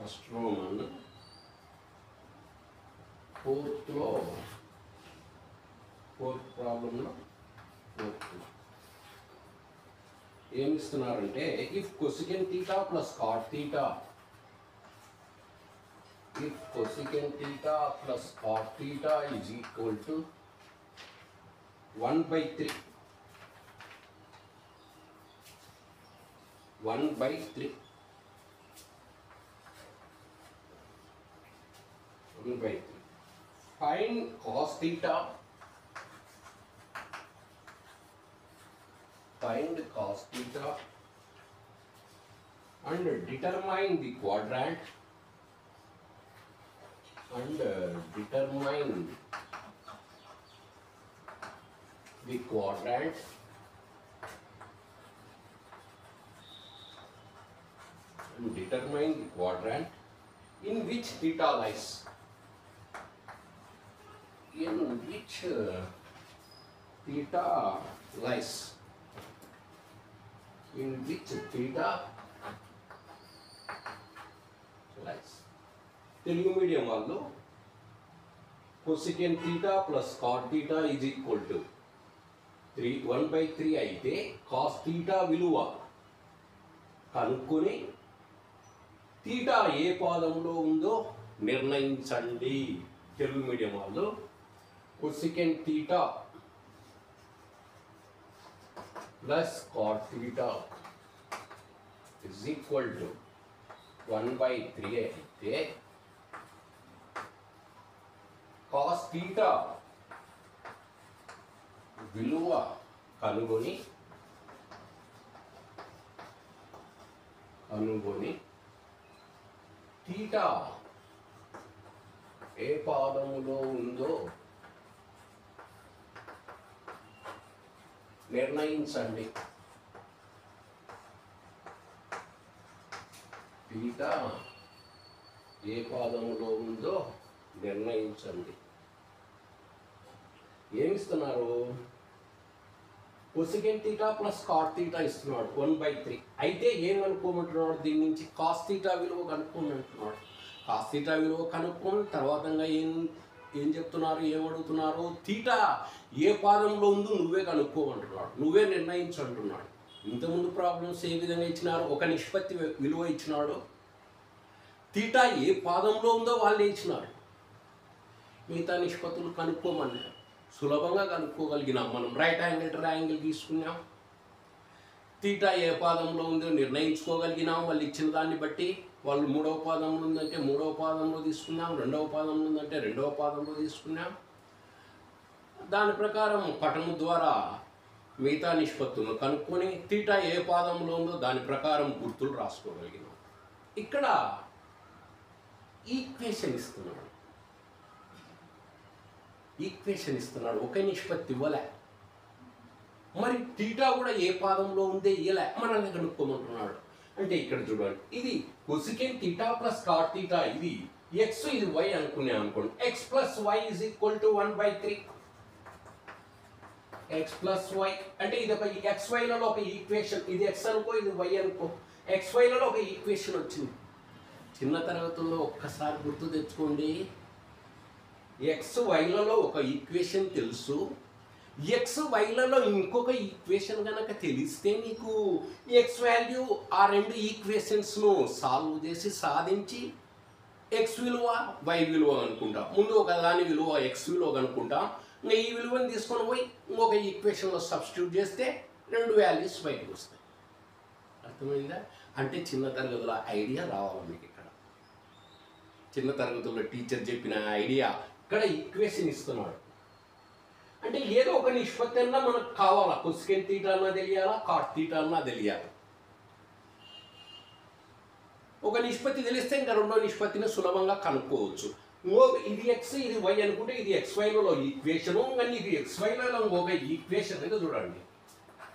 First Roman fourth ప్రాబ్లంలో ఏమి ఇస్తున్నారంటే if cosecant theta plus cot theta if cosecant theta plus cot theta is equal to 1/3 find cos theta and determine the quadrant and determine the quadrant in which theta lies. In which theta lies. In which theta lies. Telugu medium వాళ్ళు cosecant theta plus cot theta is equal to 1/3 అయితే cos theta విలువ కనుక్కొని theta ఏ పాదంలో ఉందో నిర్ణయించండి. Telugu medium వాళ్ళు cosecant theta plus cot theta is equal to 1/3 అయితే cos theta విలువ కనుగొని తీటా ఏ పాదములో ఉందో నిర్ణయించండి. తీటా ఏ పాదములో ఉందో నిర్ణయించండి. ఏమిస్తున్నారు? Cosecant theta plus cot theta ఇస్తున్నాడు 1/3 అయితే ఏమనుకోమంటున్నాడు? దీని నుంచి కాస్ తీటా విలువ కనుక్కోమంటున్నాడు. కాస్ తీటా విలువ కనుక్కొని తర్వాత ఏం చెప్తున్నారు, ఏమడుగుతున్నారు? తీటా ఏ పాదంలో ఉందో నువ్వే కనుక్కోమంటున్నాడు, నువ్వే నిర్ణయించంటున్నాడు. ఇంతకుముందు ప్రాబ్లమ్స్ ఏ విధంగా ఇచ్చినారు? ఒక నిష్పత్తి విలువ ఇచ్చినాడు, తీటా ఏ పాదంలో ఉందో వాళ్ళే ఇచ్చినారు, మిగతా నిష్పత్తులు కనుక్కోమన్నారు. సులభంగా కనుక్కోగలిగినాం. మనం రైట్ యాంగిల్ ట్రయాంగిల్ తీసుకున్నాం, తీటా ఏ పాదంలో ఉందో నిర్ణయించుకోగలిగినాం. వాళ్ళు ఇచ్చిన దాన్ని బట్టి వాళ్ళు 3వ పాదంలో ఉందంటే 3వ పాదంలో తీసుకున్నాం, 2వ పాదంలో ఉందంటే 2వ పాదంలో తీసుకున్నాం. దాని ప్రకారం పటము ద్వారా మిగతా నిష్పత్తులను కనుక్కొని తీటా ఏ పాదంలో ఉందో దాని ప్రకారం గుర్తులు రాసుకోగలిగినాం. ఇక్కడ ఈక్వేషన్ ఇస్తున్నాడు, ఒకే నిష్పత్తి ఇవ్వలే. మరి తీటా కూడా ఏ పాదంలో ఉందే ఇవ్వలే, మనల్ని కనుక్కోమంటున్నాడు. అంటే ఇక్కడ చూడండి, ఇది cosecant theta plus cot theta, ఇది ఎక్స్ ఇది వై అనుకున్నాం అనుకోండి. X plus y is equal to 1/3. X plus y అంటే ఇది ఒక XYలలో ఒక ఈక్వేషన్. ఇది ఎక్స్ అనుకో, ఇది వై అనుకో. XYలలో ఒక ఈక్వేషన్ వచ్చింది. చిన్న తరగతుల్లో ఒక్కసారి గుర్తు తెచ్చుకోండి. XYలలో ఒక ఈక్వేషన్ తెలుసు, XYలలో ఇంకొక ఈక్వేషన్ కనుక తెలిస్తే నీకు ఎక్స్ వాల్యూ ఆ రెండు ఈక్వేషన్స్ను సాల్వ్ చేసి సాధించి ఎక్స్ విలువ వై విలువ అనుకుంటాం. ముందు ఒక దాని విలువ ఎక్స్ విలువ కనుక్కుంటాం, ఇంకా ఈ విలువను తీసుకొని పోయి ఇంకొక ఈక్వేషన్లో సబ్స్టిట్యూట్ చేస్తే రెండు వాల్యూస్ బయటకు వస్తాయి. అర్థమైందా? అంటే చిన్న తరగతుల ఐడియా రావాలి మీకు. ఇక్కడ చిన్న తరగతుల్లో టీచర్ చెప్పిన ఐడియా ఇక్కడ ఈక్వేషన్ ఇస్తున్నాడు. అంటే ఏదో ఒక నిష్పత్తి అన్నా మనకు కావాలా. కొసికెన్ తీటా అన్నా తెలియాలా, కాట్ తీటా అన్నా తెలియాలి. ఒక నిష్పత్తి తెలిస్తే ఇంకా రెండో నిష్పత్తిని సులభంగా కనుక్కోవచ్చు. ఇది ఎక్స్ ఇది వై అనుకుంటే ఇది XYలలో ఈక్వేషను, ఇంకా నీకు XYలలో ఇంకొక ఈక్వేషన్ అయితే చూడండి.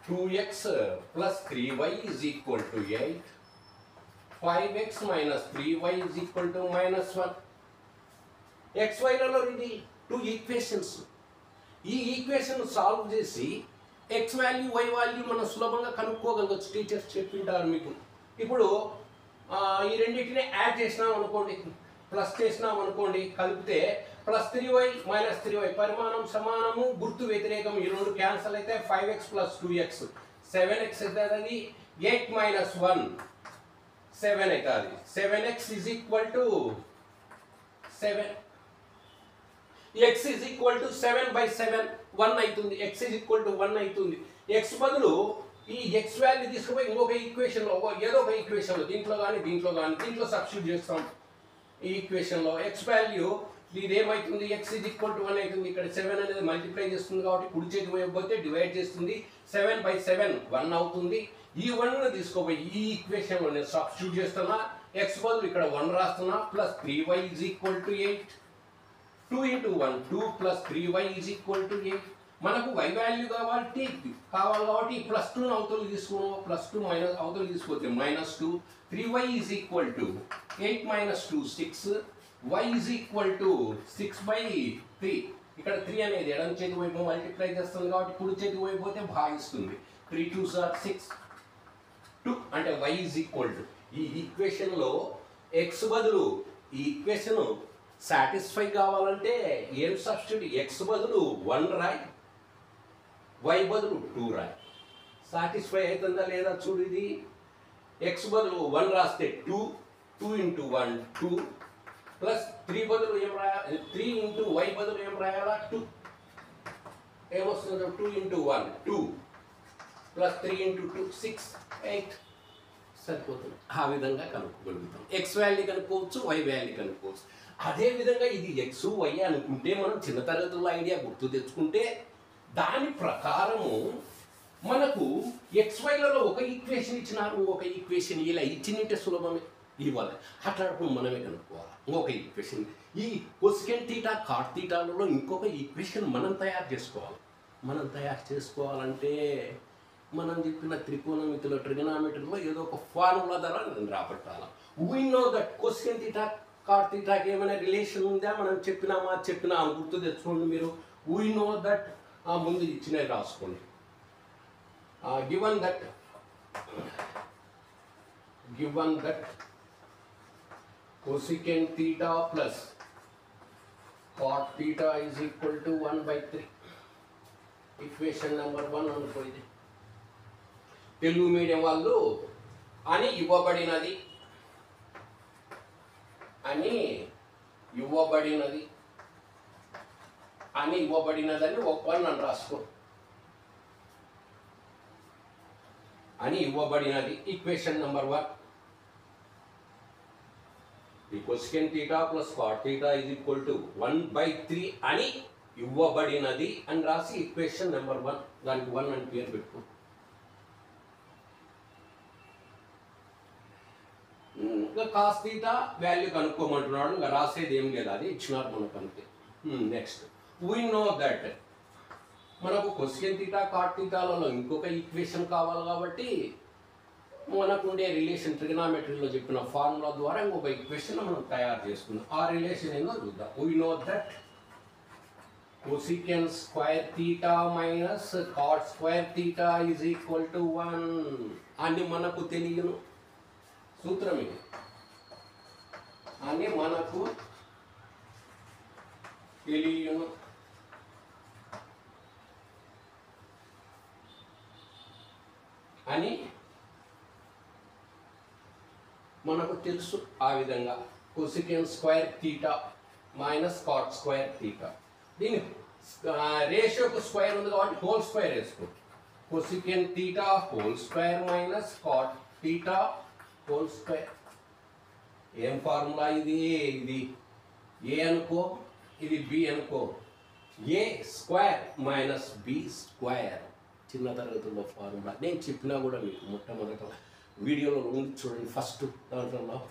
2x + 3y = 8, 5x - 3y = -1. XYలలో ఇది 2 ఈక్వేషన్స్. ఈ ఈక్వేషన్ సాల్వ్ చేసి ఎక్స్ వాల్యూ వై వాల్యూ మనం సులభంగా కనుక్కోగలగచ్చు. టీచర్స్ చెప్పింటారు మీకు. ఇప్పుడు ఈ రెండింటిని యాడ్ చేసినాం అనుకోండి, ప్లస్ చేసినాం అనుకోండి, కలిపితే +3y - 3y పరిమాణం సమానము, గుర్తు వ్యతిరేకం. ఈ రెండు క్యాన్సల్ అయితే 5x + 2x 7x అవుతుంది. 8 - 1 7 అవుతుంది. 7x = 7. x = 7/7 1 అవుతుంది. x = 1 అవుతుంది. x బదులు ఈ x వాల్యూ తీసుకుపోయి ఇంకొక ఈక్వేషన్లో ఏదో ఒక ఈక్వేషన్లో దీంట్లో కానీ సబ్స్టిట్యూట్ చేస్తాం. ఈ ఈక్వేషన్లో x వాల్యూ ఇది ఏమవుతుంది, x = 1 అవుతుంది. ఇక్కడ 7 అనేది మల్టిప్లై చేస్తుంది కాబట్టి కుడి చేతి వైపు పోతే డివైడ్ చేస్తుంది. 7/7 1 అవుతుంది. ఈ 1ను తీసుకోపోయి ఈ ఈక్వేషన్లో నేను సబ్స్టిట్యూట్ చేస్తున్నా. x బదులు ఇక్కడ 1 రాస్తున్నా. +3y = 8. 2 × 1 2 + 3y = 8. మనకు y వాల్యూ కావాలి కాబట్టి +2 అవతల తీసుకున్నాం. +2 అవతల తీసుకొస్తే -2. 3y = 8 - 2 6. y = 6/3. ఇక్కడ 3 అనేది ఎడమ చేతి వైపు మల్టిప్లై చేస్తుంది కాబట్టి కుడి చేతి వైపు పోతే భాగిస్తుంది. 3 × 2 = 6. 2 అంటే y = ఈ ఈక్వేషన్లో x బదులు ఈ ఈక్వేషన్ సాటిస్ఫై కావాలంటే ఏం సబ్స్టిట్యూట్, x బదులు 1 రాయి, y బదులు 2 రాయి. సాటిస్ఫై అవుతుందా లేదా చూడు. ఇది x బదులు 1 రాస్తే 2 2 × 1 2 +3 బదులు ఏం రాయాలి, 3 × y బదులు ఏం రాయాలా 2. ఏమొస్తుంది 2 × 1 2 +3 × 2 6 8 సరిపోతుంది. ఆ విధంగా కనుక్కోగలుగుతాం. x వాల్యూ కనుక్కోవచ్చు, y వాల్యూ కనుక్కోవచ్చు. అదేవిధంగా ఇది x y అనుకుంటే మనం చిన్న తరగతుల్లో ఐడియా గుర్తు తెచ్చుకుంటే దాని ప్రకారము మనకు XYలలో ఒక ఈక్వేషన్ ఇచ్చినారు, ఇంకొక ఈక్వేషన్ ఇలా ఇచ్చినట్టే సులభమే ఇవ్వాలి. అట్లాంటప్పుడు మనమే కనుక్కోవాలి ఇంకొక ఈక్వేషన్. ఈ కొసెకెంట్ థీటా కాట్ థీటాలలో ఇంకొక ఈక్వేషన్ మనం తయారు చేసుకోవాలి. మనం తయారు చేసుకోవాలంటే మనం చెప్పిన త్రికోణమితిలో ట్రిగనామెట్రీలో ఏదో ఒక ఫార్ములా ద్వారా రాబట్టాలి. We know that cosecant theta cot థీటాకి ఏమైనా రిలేషన్ ఉందా, మనం చెప్పినామా గుర్తు తెచ్చుకోండి మీరు. వీ నో దట్ ముందు ఇచ్చినవి రాసుకోండి. given that cosecant theta plus cot theta is equal to 1/3. Equation number 1 అనుకోండి. తెలుగు మీడియం వాళ్ళు అని ఇవ్వబడినది అని ఒక 1 అని రాసుకో. అని ఇవ్వబడినది ఈక్వేషన్ నెంబర్ 1. ఈ cosecant theta plus cot theta is equal to 1/3 అని ఇవ్వబడినది అని రాసి ఈక్వేషన్ నెంబర్ 1 దానికి 1 అని పేరు పెట్టుకో. ఇంకా కాస్ థీటా వాల్యూ కనుక్కోమంటున్నాడు. ఇంకా రాసేది ఏం లేదు, అది ఇచ్చినారు మనకు అంతే. నెక్స్ట్ వీ నో దట్ మనకు కొసెకెంట్ థీటా కాట్ థీటాలలో ఇంకొక ఈక్వేషన్ కావాలి కాబట్టి మనకు ఉండే రిలేషన్ ట్రిగనామెట్రీలో చెప్పిన ఫార్ములా ద్వారా ఇంకొక ఈక్వేషన్ మనం తయారు చేసుకుందాం. ఆ రిలేషన్ ఏందో చూద్దాం. We know that cosecant square theta minus cot square theta is equal to 1 అని మనకు తెలియను. సూత్రం ఇది అని మనకు తెలియను. అని మనకు తెలుసు. ఆ విధంగా cosecant square theta minus cot square theta దీని రేషియోకు స్క్వేర్ ఉంది కాబట్టి హోల్ స్క్వేర్ వేసుకో. cosecant theta whole square minus cot theta whole square. ఏం ఫార్ములా ఇది? ఇది ఏ అనుకో, ఇది బి అనుకో. ఏ స్క్వేర్ మైనస్ బి స్క్వేర్ చిన్న తరగతుల్లో ఫార్ములా నేను చెప్పినా కూడా మీకు మొట్టమొదట వీడియోలో ఉంది చూడండి.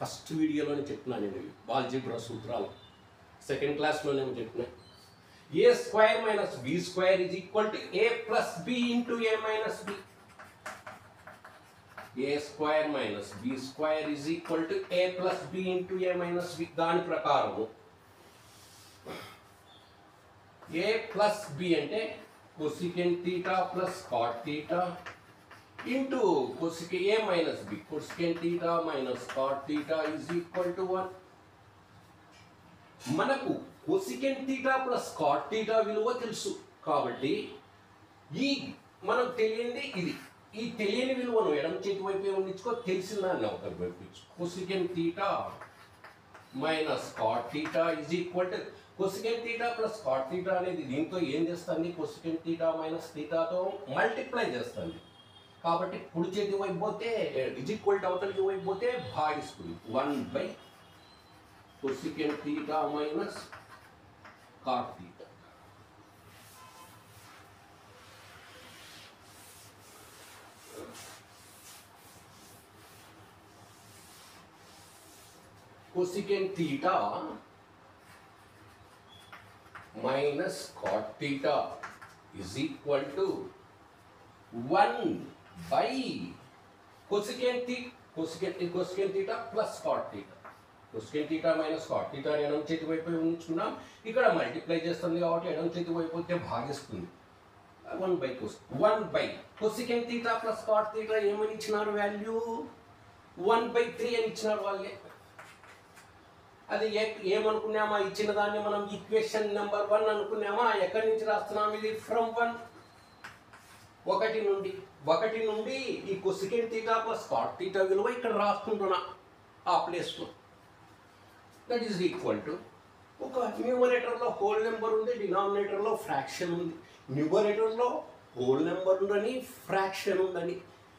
ఫస్ట్ వీడియోలోనే చెప్పినా నేను ఆల్జీబ్రా సూత్రాలు. సెకండ్ క్లాస్లోనే చెప్పిన a square minus b square is equal to A plus b into a minus b. A square minus b square is equal to A plus b into a minus b. దాని ప్రకారము a plus B అంటే cosecant theta plus cot theta into cosec a minus b cosecant theta minus cot theta is equal to 1. మనకు cosecant theta plus cot theta విలువ తెలుసు కాబట్టి ఈ మనకు తెలియంది ఇది. ఈ తెలియని విలువను ఎడమ చేతి వైపు ఉండించుకో, తెలిసిన దాన్ని అవతల వైపు cosecant theta minus cot theta is equal to cosecant theta plus cot theta అనేది దీంతో ఏం చేస్తుంది, కొసికెన్ థీటా మైనస్ థీటాతో మల్టిప్లై చేస్తుంది. కాబట్టి కుడి చేతి వైపు పోతే ఈజ్ ఈక్వల్ టు అవతలికి వైపు పోతే భాగిస్తుంది. 1 by cosecant theta minus cot theta. cosecant theta minus cot theta is equal to 1 by cosecant theta plus cot theta. cosecant theta minus cot theta ఎడమ చేతి వైపు ఉంచుకున్నాం, ఇక్కడ మల్టిప్లై చేస్తుంది కాబట్టి ఎడమ చేతి వైపు వస్తే భాగిస్తుంది. 1 by cosecant theta plus cot theta ఏమని ఇచ్చినారు వాల్యూ 1/3 అని ఇచ్చినారు వాళ్ళే. అది ఏమనుకున్నామా, ఇచ్చిన దాన్ని మనం ఈక్వేషన్ నెంబర్ 1 అనుకున్నామా. ఎక్కడి నుంచి రాస్తున్నాం, ఇది ఫ్రమ్ 1 నుండి ఈ cosecant theta plus cot theta విలువ ఇక్కడ రాసుకుంటున్నా ఆ ప్లేస్లో. దట్ ఈస్ ఈక్వల్ టు ఒక న్యూమరేటర్లో హోల్ నెంబర్ ఉంది, డినామినేటర్లో ఫ్రాక్షన్ ఉంది. న్యూమరేటర్లో హోల్ నెంబర్ ఉందని ఫ్రాక్షన్ ఉందని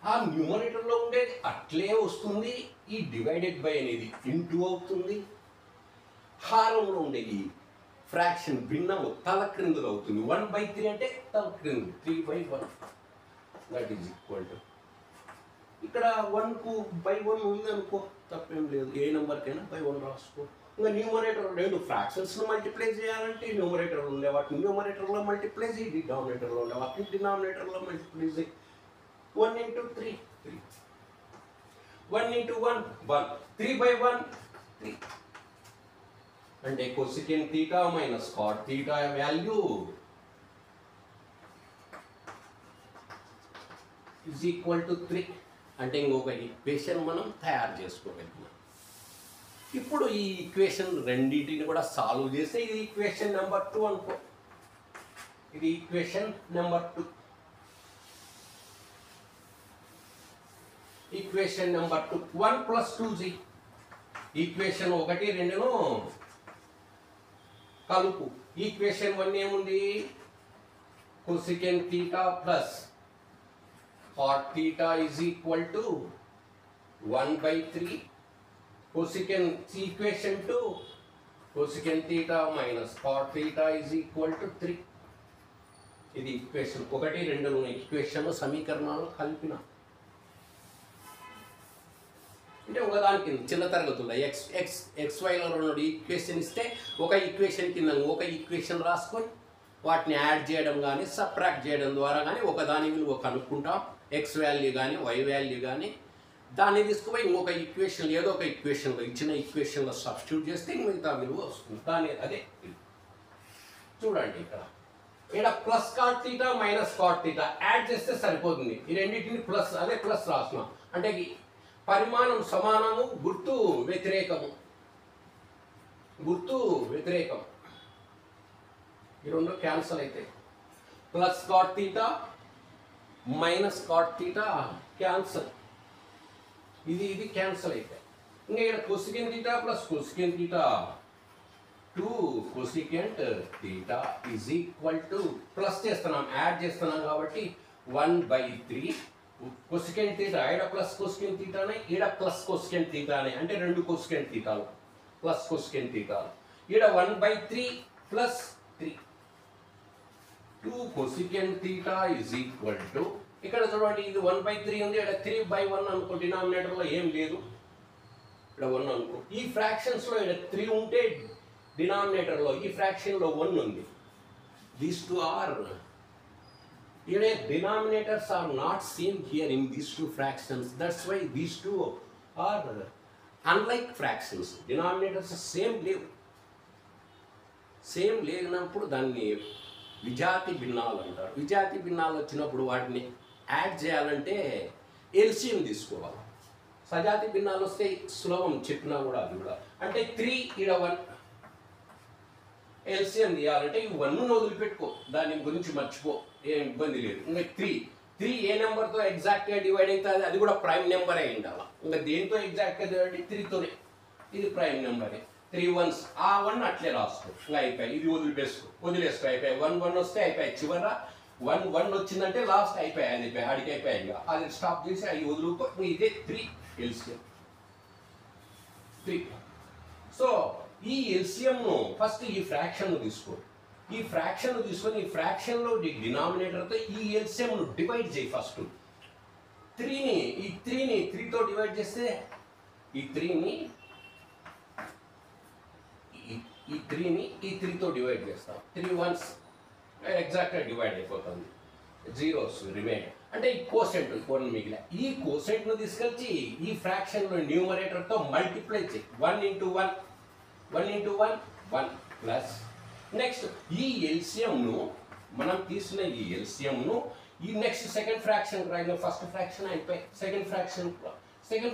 ఆ న్యూమరేటర్లో ఉండేది అట్లే వస్తుంది. ఈ డివైడెడ్ బై అనేది ఇంటూ అవుతుంది. హారంలో ఉండే ఈ ఫ్రాక్షన్ భిన్నము తల క్రిందులు అవుతుంది. 1/3 అంటే తల క్రిందు 3/1. దట్ ఈజ్ ఈక్వల్ టు ఇక్కడ 1/1 ఉంది అనుకో, తప్పేం లేదు. ఏ నెంబర్కైనా బై 1 రాసుకో. ఇంకా న్యూమరేటర్ రెండు ఫ్రాక్షన్స్ను మల్టిప్లై చేయాలంటే న్యూమరేటర్లో ఉండే వాటిని న్యూమరేటర్లో మల్టిప్లై చేయి, డినామినేటర్లో ఉండే వాటిని డినామినేటర్లో మల్టిప్లై చేయి. 1 into 3 3, 1 into 1 1, 3/1 3. అంటే cosecant theta minus cot theta value is equal to 3. అంటే ఇంకొక ఈక్వేషన్ మనం తయారు చేసుకోగలిగినాం. ఇప్పుడు ఈ ఈక్వేషన్ రెండింటిని కూడా సాల్వ్ చేస్తే ఇది ఈక్వేషన్ నెంబర్ 2 అనుకో. ఇది equation number 2. Equation number 2 1 + 2z. Equation 1 2ను కలుపు. ఈక్వేషన్ 1 ఏముంది, cosecant theta plus cot theta is equal to 1/3. Cosecant equation 2 cosecant theta minus cot theta is equal to 3. ఇది ఈక్వేషన్ 1 2 ఈక్వేషన్ సమీకరణాలు కలిపిన. అంటే ఒకదానికి చిన్న తరగతుల్లో XYలో 2 ఈక్వేషన్ ఇస్తే ఒక ఈక్వేషన్ కింద ఒక ఈక్వేషన్ రాసుకొని వాటిని యాడ్ చేయడం కానీ సబ్ట్రాక్ట్ చేయడం ద్వారా కానీ ఒకదాని విలువ కనుక్కుంటాం. X వాల్యూ కానీ Y వాల్యూ కానీ దాన్ని తీసుకుపోయి ఇంకొక ఈక్వేషన్ ఏదో ఒక ఈక్వేషన్లో ఇచ్చిన ఈక్వేషన్లో సబ్స్టిట్యూట్ చేస్తే మిగతా విలువ వస్తుంది. దాని అదే చూడండి ఇక్కడ plus cot theta minus cot theta add చేస్తే సరిపోతుంది. ఈ రెండింటిని ప్లస్ అదే ప్లస్ రాస్తున్నాం అంటే పరిమాణం సమానము, గుర్తు వ్యతిరేకము. ఈ రెండు క్యాన్సల్ అయితే plus cot theta minus cot theta cancel. ఇది క్యాన్సల్ అయితే ఇంకా ఇక్కడ cosecant theta plus cosecant theta 2 cosecant theta is equal to plus చేస్తున్నాం, యాడ్ చేస్తున్నాం కాబట్టి 1/3 కొసికెన్ థీటా. ఈడ ప్లస్ కొసికెన్ థీటానే, ఈడ ప్లస్ కొసికెన్ థీటానే. అంటే 2 కొసికెన్ థీటాలు ప్లస్ కొసికెన్ థీటాలు. ఈడ 1/3 plus 3 2 cosecant theta is equal to ఇక్కడ చూడండి ఇది 1/3 ఉంది, ఇక్కడ 3/1 అనుకో. డినామినేటర్లో ఏం లేదు, ఇక్కడ 1 అనుకో. ఈ ఫ్రాక్షన్స్లో ఇక్కడ 3 ఉంటే డినామినేటర్లో ఈ ఫ్రాక్షన్లో 1 ఉంది. These 2 are denominators are not same here in these 2 fractions. That's why these 2 are unlike fractions. Denominators are same లేనప్పుడు దాన్ని విజాతి భిన్నాలు అంటారు. విజాతి భిన్నాలు వచ్చినప్పుడు వాటిని యాడ్ చేయాలంటే ఎల్సిఎం తీసుకోవాలి. సజాతి భిన్నాలు వస్తే సులభం చెప్పినా కూడా అది కూడా. అంటే 3 ఈడ 1 ఎల్సిఎం తీయాలంటే ఈ 1ను వదిలిపెట్టుకో, దాని గురించి మర్చిపో, ఏం ఇబ్బంది లేదు. ఇంకా 3 ఏ నెంబర్తో ఎగ్జాక్ట్గా డివైడ్ అవుతుంది, అది కూడా ప్రైమ్ నెంబర్ అయి ఉండాలి. ఇంకా దేంతో ఎగ్జాక్ట్గా డివైడ్ 3తోనే, ఇది ప్రైమ్ నెంబరే. 3 1s ఆ 1 అట్లే రాసుకో, ఇంకా అయిపోయి. ఇది వదిలేసుకో అయిపోయి. 1 1 వస్తే అయిపోయి. చివర 1 1 వచ్చిందంటే లాస్ట్ అయిపోయాయి, అది అయిపోయి ఆడికి అయిపోయాయి. ఇంకా అది స్టాప్ చేసి అవి వదులుకో. ఇదే 3 ఎల్సిఎం 3. సో ఈ ఎల్సిఎంను ఫస్ట్ ఈ ఫ్రాక్షన్ను తీసుకో. ఈ ఫ్రాక్షన్ను తీసుకొని ఈ ఫ్రాక్షన్లో డినామినేటర్తో ఈ ఎల్సిఎంను డివైడ్ చేయి. ఫస్ట్ 3ని 3తో డివైడ్ చేస్తే ఈ 3ని 3తో డివైడ్ చేస్తాం. 3 1s ఎగ్జాక్ట్గా డివైడ్ అయిపోతుంది. 0s remain. అంటే ఈ కోసెంట్ కొన్ని మిగిలిన ఈ కోసెంట్ను తీసుకొచ్చి ఈ ఫ్రాక్షన్లో న్యూమరేటర్తో మల్టిప్లై చేయి. 1 into 1 ప్లస్ నెక్స్ట్ ఈ ఎల్సిఎంను మనం తీసిన ఈ ఎల్సిఎంను ఈ నెక్స్ట్ సెకండ్ ఫ్రాక్షన్ రాయిన. ఫస్ట్ ఫ్రాక్షన్ అయిపోయి సెకండ్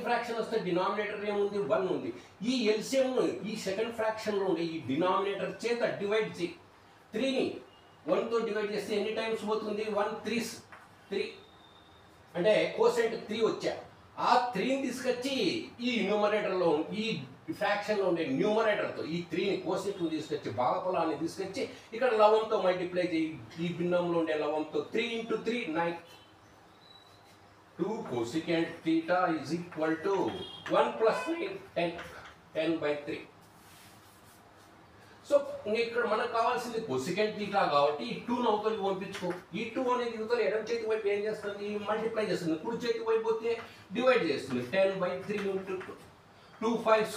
ఫ్రాక్షన్ వస్తే డినామినేటర్ ఏముంది 1 ఉంది. ఈ ఎల్సిఎంను ఈ సెకండ్ ఫ్రాక్షన్లో ఉండే ఈ డినామినేటర్ చేత డివైడ్ చేయి. 3ని 1తో డివైడ్ చేస్తే ఎన్ని టైమ్స్ పోతుంది? 1 3s 3 అంటే కోసెంట్ 3 వచ్చా. ఆ 3ని తీసుకొచ్చి ఈ న్యూమరేటర్లో ఈ ఫ్రాక్షన్లో ఉండే న్యూమరేటర్తో ఈ 3ని కోసెంట్ను తీసుకొచ్చి భాగఫలాన్ని తీసుకొచ్చి ఇక్కడ లవంతో మల్టిప్లై చేయి. ఈ భిన్నంలో ఉండే లవంతో 3 into 3 9. 2 cosecant theta is equal to 1 plus 9 10/3. So ఇక్కడ మనకు కావాల్సింది కొసికెంట్ థీటా కాబట్టి ఈ 2ను అవతలకి పంపించుకో. ఈ 2 అనేది యువతల ఎడమ చేతి వైపు ఏం చేస్తుంది? మల్టిప్లై చేస్తుంది. కుడి చేతి వైపు పోతే డివైడ్ చేస్తుంది. 10/3 into 2 5s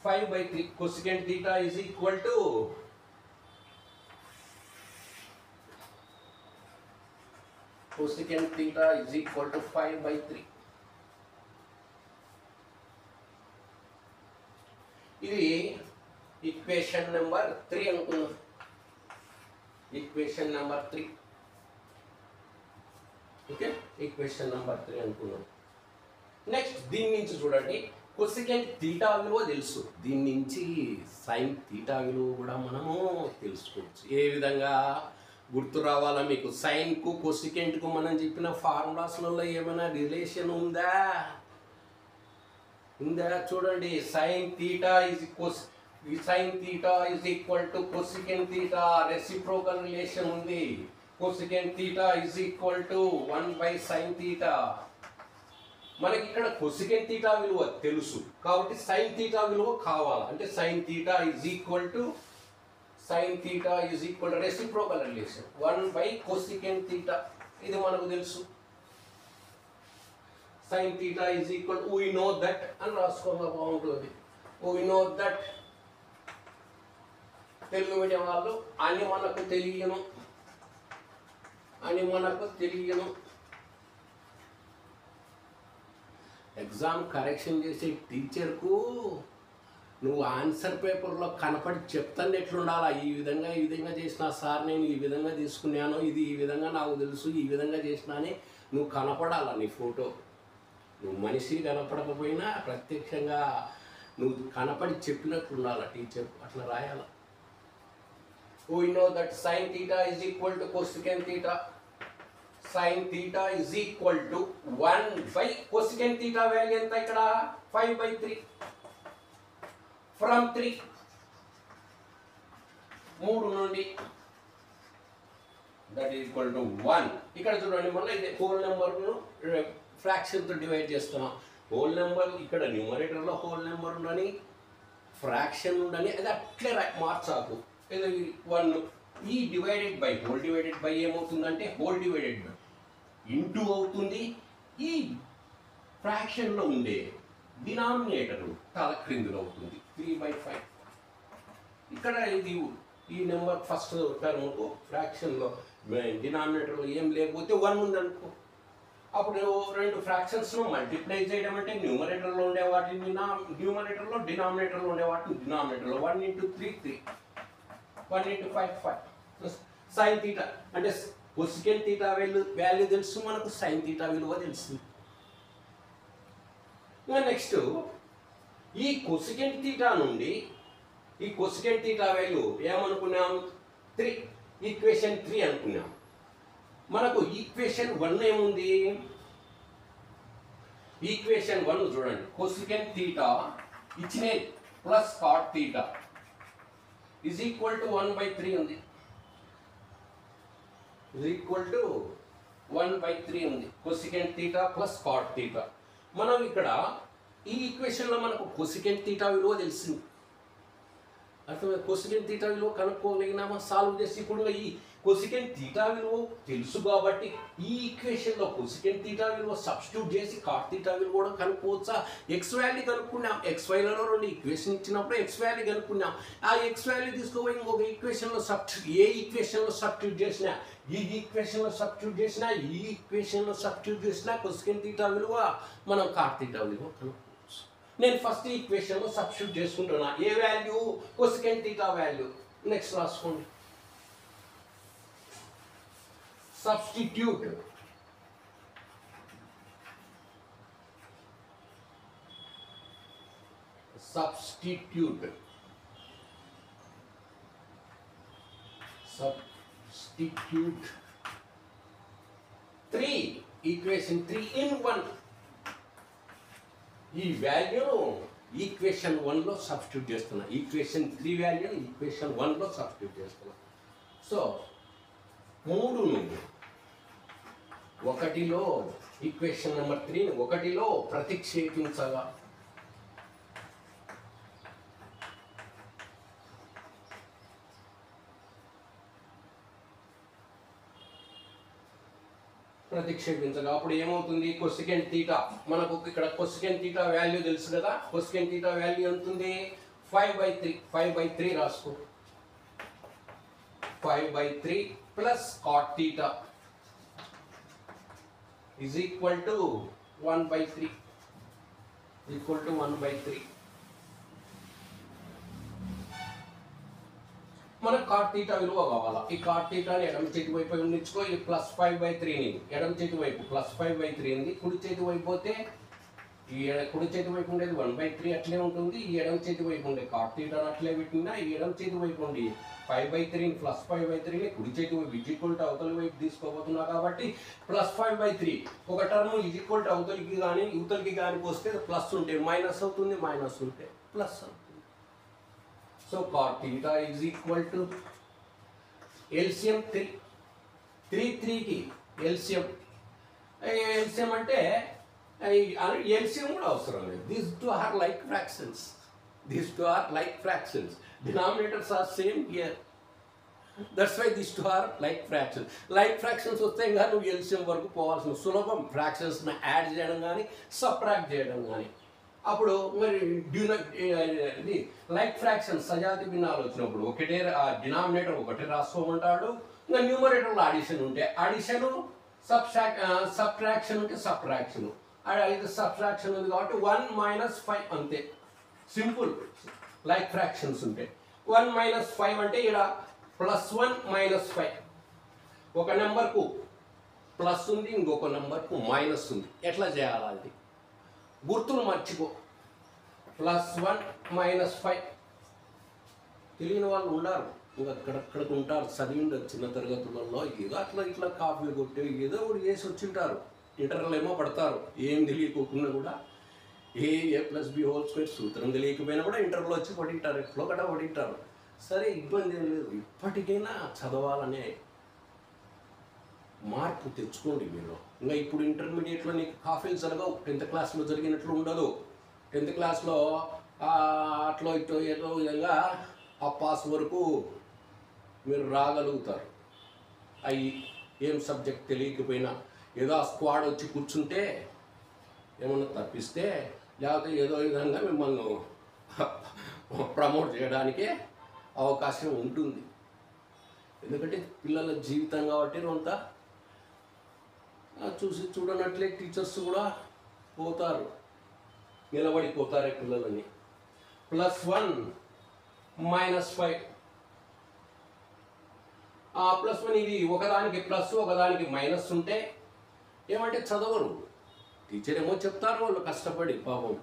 5/3. Cosecant theta is equal to cosecant theta is equal to 5/3. ఇది ఈక్వేషన్ నెంబర్ 3 అనుకున్నాం. Equation number 3 okay, equation number 3 అనుకున్నాం. నెక్స్ట్ దీని నుంచి చూడండి, కొసికెంట్ థీటా విలువ తెలుసు. దీని నుంచి సైన్ థీటా విలువ కూడా మనము తెలుసుకోవచ్చు. ఏ విధంగా గుర్తు రావాలా మీకు? సైన్కు కొసికెంట్కు మనం చెప్పిన ఫార్ములాస్లలో ఏమైనా రిలేషన్ ఉందా? చూడండి, sine theta is equal to cosecant theta, reciprocal relation ఉంది. Cosecant theta is equal to 1/sin theta. మనకి ఇక్కడ కొసికెంట్ థీటా విలువ తెలుసు కాబట్టి సైన్ థీటా విలువ కావాలి. అంటే sign theta is equal to reciprocal relation 1/cosecant theta. ఇది మనకు తెలుసు. sin theta is equal to, we know that అని రాసుకోగా బాగుంటుంది. we know that. Telugu medium వాళ్ళు అని మనకు తెలియను. ఎగ్జామ్ కరెక్షన్ చేసే టీచర్కు నువ్వు ఆన్సర్ పేపర్లో కనపడి చెప్తాను ఎట్లుండాలా? ఈ విధంగా చేసిన సార్, నేను ఈ విధంగా తీసుకున్నాను, ఇది ఈ విధంగా నాకు తెలుసు, ఈ విధంగా చేసినా అని నువ్వు కనపడాలా. నీ ఫోటో నువ్వు మనిషి కనపడకపోయినా ప్రత్యక్షంగా నువ్వు కనపడి చెప్పినట్లు ఉండాలా టీచర్, అట్లా రాయాల. We know that sin theta is equal to cosecant theta. Sin theta is equal to 1/cosecant theta value ఎంత ఇక్కడ? 5/3. From 3 నుండి that is equal to 1. ఇక్కడ చూడండి, మళ్ళీ ఇది హోల్ నెంబర్ను ఫ్రాక్షన్తో డివైడ్ చేస్తున్నాం. హోల్ నెంబర్ ఇక్కడ న్యూమరేటర్లో హోల్ నెంబర్ ఉండని, ఫ్రాక్షన్ ఉండని, అది అట్లే మార్చాకు. ఇది 1. ఈ divided by whole divided by ఏమవుతుందంటే హోల్ డివైడెడ్ బై ఇంటూ అవుతుంది. ఈ ఫ్రాక్షన్లో ఉండే డినామినేటరు తల క్రిందులో అవుతుంది. 3/5. ఇక్కడ ఇది ఈ నెంబర్ ఫస్ట్ టర్మ్కు ఫ్రాక్షన్లో డినామినేటర్లో ఏం లేకపోతే 1 ఉందనుకో, అప్పుడు 2 ఫ్రాక్షన్స్ను మల్టిప్లై చేయడం అంటే న్యూమరేటర్లో ఉండే వాటిని న్యూమరేటర్లో, డినామినేటర్లో ఉండే వాటిని డినామినేటర్లో. 1 into 3 3, 1 into 5 5. సైన్ థీటా అంటే కొసికెంట్ తీటా వాల్యూ తెలుసు, మనకు సైన్ తీటా విలువ తెలుసు. ఇంకా నెక్స్ట్ ఈ కొసికెంట్ తీటా నుండి ఈ కొసికెంట్ తీటా వాల్యూ ఏమనుకున్నాం, 3, ఈక్వేషన్ 3 అనుకున్నాం. మనకు ఈక్వేషన్ 1 ఏముంది, ఈక్వేషన్ 1 చూడండి, కొసికెంట్ తీటా ఇచ్చిన plus cot theta is equal to 1/3 ఉంది, ఈజ్ ఈక్వల్ టు 1/3 ఉంది. Cosecant theta plus cot theta. మనం ఇక్కడ ఈ ఈక్వేషన్లో మనకు కొసికెంట్ తీటా విలువ తెలిసింది. అర్థమైంది, కొసికెంట్ తీటా విలువ కనుక్కోగలిగినామా, సాల్వ్ చేసి. ఇప్పుడు ఈ కొసికెంట్ తీటా విలువ తెలుసు కాబట్టి ఈ ఈక్వేషన్లో కొసికెంట్ తీటా విలువ సబ్స్టిట్యూట్ చేసి కాట్ తీటా విలువ కూడా కనుక్కోవచ్చా. ఎక్స్ వాల్యూ కనుక్కున్నాం, ఎక్స్ వైలలో 2 ఈక్వేషన్ ఇచ్చినప్పుడు ఎక్స్ వాల్యూ కనుక్కున్నాం. ఆ ఎక్స్ వాల్యూ తీసుకోపోయి ఇంకొక ఈక్వేషన్లో ఏ ఈక్వేషన్లో సబ్స్టిట్యూట్ చేసినా, ఈ ఈక్వేషన్లో సబ్స్టిట్యూట్ చేసినా, ఈ ఈక్వేషన్లో సబ్స్టిట్యూట్ చేసినా కొసికెంట్ తీటా విలువ మనం కాట్ తీటా విలువ కనుక్కోవచ్చు. నేను ఫస్ట్ ఈక్వేషన్లో సబ్స్టిట్యూట్ చేసుకుంటున్నా. ఏ value, cosecant theta value. Next రాసుకోండి, substitute substitute 3 ఈక్వేషన్ 3 in 1. ఈ వాల్యూను ఈక్వేషన్ 1లో సబ్స్టిట్యూట్ చేస్తున్నా, ఈక్వేషన్ 3 వాల్యూను ఈక్వేషన్ 1లో సబ్స్టిట్యూట్ చేస్తున్నా. సో 3 నుండి 1లో ఈక్వేషన్ నెంబర్ 3ని 1లో ప్రతిక్షేపించగా అప్పుడు ఏమవుతుంది, కొసికెంట్ తీటా మనకు ఇక్కడ కొసికెంట్ తీటా వాల్యూ తెలుసు కదా. కొసికెంట్ తీటా వాల్యూ ఎంత ఉంది, 5/3. 5/3 రాసుకో, 5/3 plus cot theta is equal to 1/3, equal to 1/3. మనకు కాట్ తీటా విలువ కావాలా. ఈ కాట్ తీటాని ఎడమ చేతి వైపు ఉండించుకో. ఇది +5/3 ఎడమ చేతి వైపు +5/3 ఉంది. కుడి చేతి వైపు పోతే ఈ కుడి చేతి వైపు ఉండేది 1/3 అట్లే ఉంటుంది. ఈ ఎడమ చేతి వైపు ఉండే కాట్ తీటాను అట్లే పెట్టినా, ఈ ఎడమ చేతి వైపు ఉండి 5/3 +5/3 కుడి చేతి వైపు ఈక్వల్ టు అవతలి వైపు తీసుకోబోతున్నా కాబట్టి +5/3. ఒక టర్మ్ ఈక్వల్ టు అవతలికి కానీ యువతలికి కానీ వస్తే ప్లస్ ఉంటే మైనస్ అవుతుంది, మైనస్ ఉంటే ప్లస్ అవుతుంది. So cot theta is equal to LCM 3. 3కి LCM. LCM అంటే LCM కూడా అవసరం లేదు. These two are like fractions. These two are like fractions. Denominators are same here. That's why these two are like fractions. Like fractions వస్తే ఇంకా నువ్వు LCM వరకు పోవాల్సిన సులభం. ఫ్రాక్షన్స్ని యాడ్ చేయడం కానీ సబ్ట్రాక్ట్ చేయడం కానీ. అప్పుడు మరి లైక్ ఫ్రాక్షన్ సజాతి భిన్నాలు వచ్చినప్పుడు ఒకటే డినామినేటర్ ఒకటే రాసుకోమంటాడు. ఇంకా న్యూమరేటర్లో అడిషన్ ఉంటే అడిషను, సబ్ట్రాక్షన్ ఉంటే సబ్ట్రాక్షన్. ఇది సబ్ట్రాక్షన్ ఉంది కాబట్టి 1 - 5 అంతే, సింపుల్. లైక్ ఫ్రాక్షన్స్ ఉంటే 1 - 5 అంటే ఇక్కడ +1 - 5. ఒక నెంబర్కు ప్లస్ ఉంది, ఇంకొక నెంబర్కు మైనస్ ఉంది. ఎట్లా చేయాలి అది గుర్తులు మర్చిపో. +1 - 5 తెలియని వాళ్ళు ఉన్నారు, ఇంకా అక్కడక్కడికి ఉంటారు, చదివిండు చిన్న తరగతులలో ఏదో అట్లా ఇట్లా కాపీ కొట్టి ఏదో ఒకటి చేసి వచ్చింటారు. ఇంటర్లో ఏమో పడతారు, ఏం తెలియకోకుండా కూడా a+b² సూత్రం తెలియకపోయినా కూడా ఇంటర్లో వచ్చి పడింటారు, ఎట్లో గట్రా పడింటారు. సరే, ఇబ్బంది ఏం లేదు. ఇప్పటికైనా చదవాలనే మార్పు తెచ్చుకోండి మీరు. ఇంకా ఇప్పుడు ఇంటర్మీడియట్లో నీకు కాఫీలు జరగవు, 10th క్లాస్లో జరిగినట్లు ఉండదు. 10th క్లాస్లో అట్లో ఇట్లో ఏదో విధంగా ఆ పాస్ వరకు మీరు రాగలుగుతారు. అవి ఏం సబ్జెక్ట్ తెలియకపోయినా ఏదో ఆ స్క్వాడ్ వచ్చి కూర్చుంటే ఏమన్నా తప్పిస్తే, లేకపోతే ఏదో విధంగా మిమ్మల్ని ప్రమోట్ చేయడానికే అవకాశం ఉంటుంది. ఎందుకంటే పిల్లల జీవితం కాబట్టి అంతా చూసి చూడనట్లే టీచర్స్ కూడా పోతారు, నిలబడిపోతారే పిల్లలని. +1 - 5 +1 ఇది ఒకదానికి ప్లస్ ఒకదానికి మైనస్ ఉంటే ఏమంటే చదవరు. టీచర్ ఏమో చెప్తారు, వాళ్ళు కష్టపడి పాపం,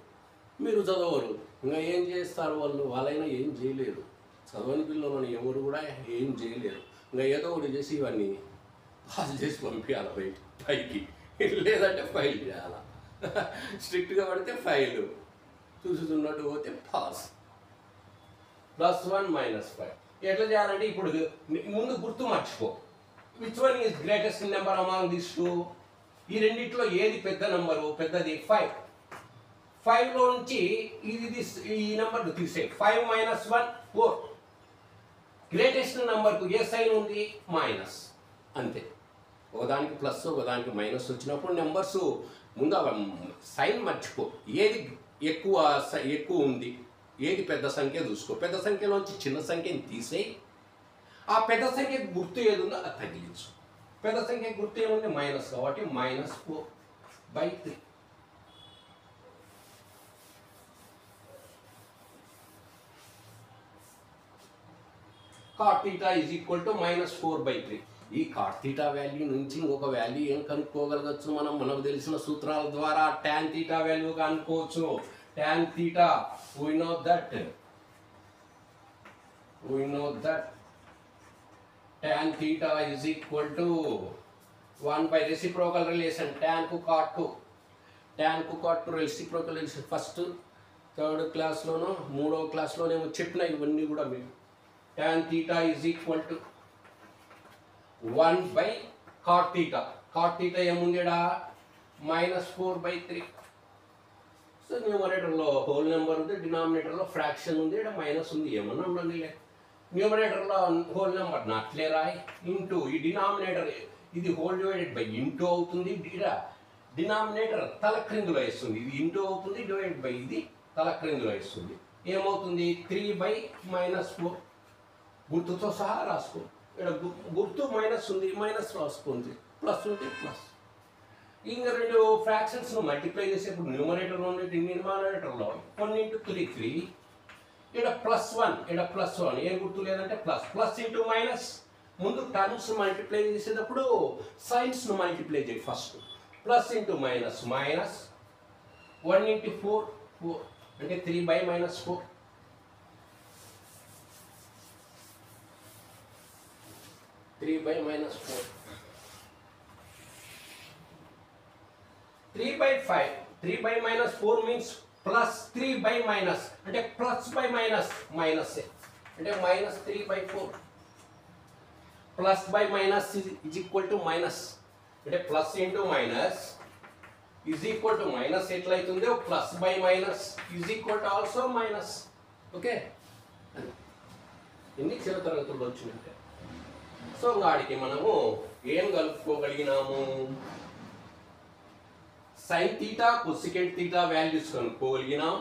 మీరు చదవరు. ఇంకా ఏం చేస్తారు వాళ్ళైనా ఏం చేయలేరు. చదవని పిల్లలని ఎవరు కూడా ఏం చేయలేరు. ఇంకా ఏదో ఒకటి చేసి ఇవన్నీ పాస్ చేసి పంపించాలి పైకి, లేదంటే ఫైల్ చేయాలి. స్ట్రిక్ట్గా పడితే ఫైల్, చూసుకున్నట్టు పోతే పాస్. +1 -5 ఎట్లా చేయాలంటే ఇప్పుడు ముందు గుర్తు మర్చిపో. Which one is greatest number among this two? ఈ రెండిట్లో ఏది పెద్ద నెంబరు? పెద్దది 5. 5లో నుంచి ఈ నెంబర్ తీసే. 5 - 1 4. గ్రేటెస్ట్ నెంబర్కు ఏ సైన్ ఉంది? మైనస్. అంతే. ఒకదానికి ప్లస్ ఒకదానికి మైనస్ వచ్చినప్పుడు నెంబర్స్ ముందు సైన్ మర్చిపో. ఏది ఎక్కువ ఉంది, ఏది పెద్ద సంఖ్య చూసుకో. పెద్ద సంఖ్యలోంచి చిన్న సంఖ్యని తీసేయి. ఆ పెద్ద సంఖ్య గుర్తు ఏది ఉందో అది తగ్గించు. పెద్ద సంఖ్య గుర్తు ఏముంది? మైనస్, కాబట్టి -4/3. cot θ = -4/3. ఈ cot θ వాల్యూ నుంచి ఇంకొక వాల్యూ ఏం కనుక్కోగలగచ్చు మనకు తెలిసిన సూత్రాల ద్వారా. tan θ వాల్యూ కనుక్కోవచ్చు. tan θ, we know that tan θ = 1/reciprocal relation. tan కు cot 2 reciprocal relation. First 3rd క్లాస్లోనో 3వ క్లాస్లోనేమో చెప్పిన ఇవన్నీ కూడా మీరు. tan θ = 1/cot θ. cot θ ఏముంది? -4/3. సో న్యూమరేటర్లో హోల్ నెంబర్ ఉంది, డినామినేటర్లో ఫ్రాక్షన్ ఉంది, ఇక్కడ మైనస్ ఉంది. ఏమన్నా ఉండండి. న్యూమరేటర్లో హోల్ నెంబర్ అట్లే రాయి. ఇంటూ ఈ డినామినేటర్, ఇది హోల్ డివైడెడ్ బై ఇంటూ అవుతుంది. ఇక్కడ డినామినేటర్ తల క్రిందులో వేస్తుంది. ఇది ఇంటూ అవుతుంది, డివైడెడ్ బై ఇది తల క్రిందులో వేస్తుంది. ఏమవుతుంది? 3/-4. గుర్తుతో సహా రాసుకో. ఇక్కడ గుర్తు మైనస్ ఉంది, మైనస్ రాసుకుంది. ప్లస్ ఉంటే ప్లస్. ఇంకా రెండు ఫ్రాక్షన్స్ను మల్టిప్లై చేసేప్పుడు న్యూమరేటర్లో ఉండే డినామినేటర్లో 1 × 3 3. ఇక్కడ +1 ఏం గుర్తు లేదంటే ప్లస్ ఇంటూ మైనస్. ముందు టర్మ్స్ మల్టిప్లై చేసేటప్పుడు సైన్స్ను మల్టిప్లై చేయి ఫస్ట్. ప్లస్ ఇంటూ మైనస్ 1 × 4 4, అంటే 3/-4. 3/-4. 3/5. 3/-4 మీన్స్ +3/-, అంటే +/- మైనస్, అంటే -3/4. +/- = మైనస్, అంటే ప్లస్ ఇంటూ మైనస్ = మైనస్. ఎట్లయితుందో +/- ఆల్సో మైనస్. ఓకే, ఎన్ని చిన్న తరగతుల్లో వచ్చినట్టే. సో వాడికి మనము ఏం కలుపుకోగలిగినాము? sin θ, cosecant θ వాల్యూస్ కనుక్కోగలిగినాం.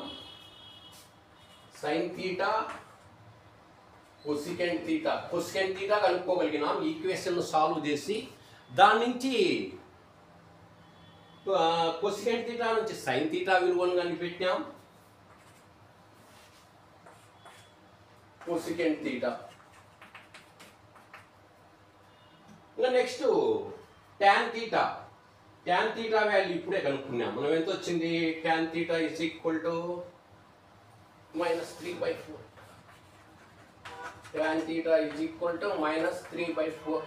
sin θ, cosecant θ కనుక్కోగలిగినాం. ఈక్వేషన్ సాల్వ్ చేసి దాని నుంచి cosecant θ నుంచి sin θ విలువను కనిపెట్టాం. cosecant θ. ఇంకా నెక్స్ట్ tan θ. tan θ వాల్యూ ఇప్పుడే కనుక్కున్నాం మనం. ఎంత వచ్చింది? tan θ = -3/4. tan θ = -3/4.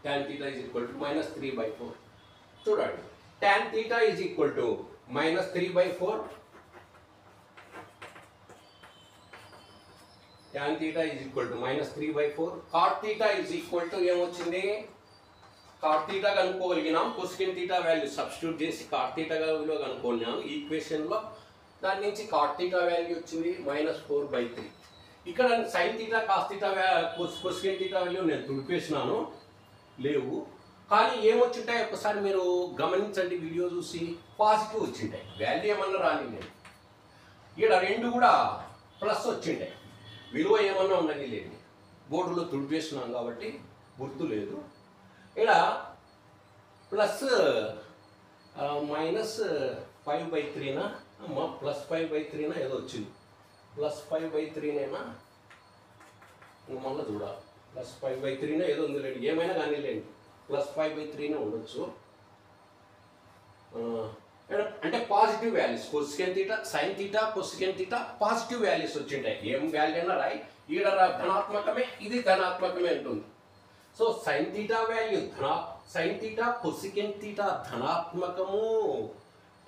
tan θ = -3/4. చూడండి, tan θ = -3/4. tan θ -3/4. cot θ ఏమొచ్చింది? cot θ కనుక్కోగలిగినాం. cosecant θ వాల్యూ సబ్స్టిట్యూట్ చేసి cot θ విలువ కనుక్కున్నాం ఈక్వేషన్లో. దాని నుంచి cot θ వాల్యూ వచ్చింది -4/3. ఇక్కడ sin θ, cos θ, cosecant θ వాల్యూ నేను తుడిపేసినాను, లేవు. కానీ ఏమొచ్చింటాయి ఒకసారి మీరు గమనించండి. వీడియో చూసి పాజిటివ్ వచ్చింటాయి. వాల్యూ ఏమన్నా రాని నేను. ఇక్కడ రెండు కూడా ప్లస్ వచ్చింటాయి. విలువ ఏమన్నా ఉండని లేదు. బోర్డులో తుడిపేసినాం కాబట్టి గుర్తు లేదు. ఇక్కడ -5/3నా +5/3 ఏదో వచ్చింది. +5/3 మళ్ళీ చూడాలి. +5/3 ఏదో ఉందిలేండి, ఏమైనా కానీలేండి, +5/3 ఉండొచ్చు. అంటే positive values cosecant theta sine theta cosecant theta positive values వచ్చింటాయి. ఏం వాల్యూ అయినా రాయి, ఈడ ధనాత్మకమే ఇది ధనాత్మకమే ఉంటుంది. So sine theta value sine theta cosecant theta ధనాత్మకము,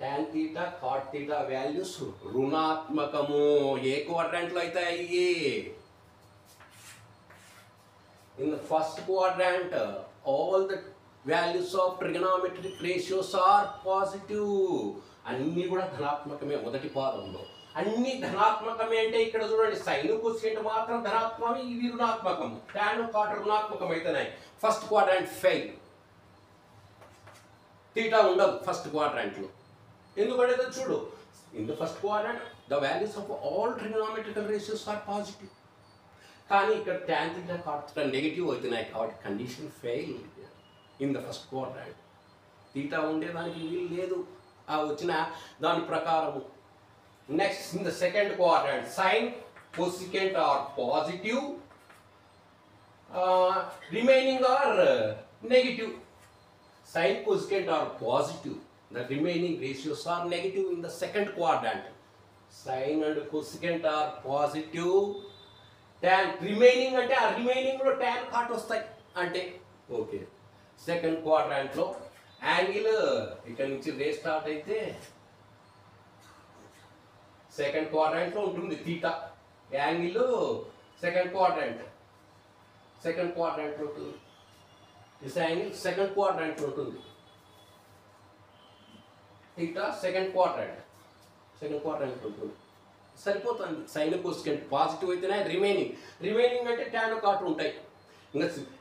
tan theta cot theta values రుణాత్మకము. ఏ క్వాడ్రాంట్లో అయితే అయ్యి in the first quadrant all the values of trigonometric ratios are positive. అన్నీ కూడా ధనాత్మకమే. మొదటి పాదంలో అన్ని ధనాత్మకమే అంటే ఇక్కడ చూడండి, సైన్ కొసికెంట్ మాత్రం ధనాత్మకం, ఇవి రుణాత్మకము, టాన్ కాట్ రుణాత్మకం అయితేనే ఫస్ట్ క్వాడ్రాంట్ ఫెయిల్. తీటా ఉండదు ఫస్ట్ క్వాడ్రాంట్లో. ఎందుకంటే చూడు, in the first quadrant the values of all trigonometrical ratios are positive. కానీ ఇక్కడ tan theta cot theta negative అవుతున్నాయి కాబట్టి condition fail in the first quadrant. Theta ఉండేదానికి వీలు లేదు ఆ వచ్చిన దాని ప్రకారము. Next in the second quadrant sine cosecant are positive, remaining are negative. Sine cosecant are positive, the remaining ratios are negative in the second quadrant. Sine and cosecant are positive, tan remaining అంటే ఆ రిమైనింగ్లో tan cot వస్తాయి అంటే okay. Second క్వాడ్రాంట్లో angle ఇక్కడ నుంచి రే start అయితే second క్వాడ్రాంట్లో ఉంటుంది theta. Angle second క్వాడ్రాంట్లో ఉంటుంది. This angle second క్వాడ్రాంట్లో ఉంటుంది. తీటా సెకండ్ క్వాడ్రాంట్లో ఉంటుంది. సరిపోతుంది. సైన్ కొసికెంట్ పాజిటివ్ అయితేనే రిమైనింగ్ అంటే టాన్ కాట్ ఉంటాయి.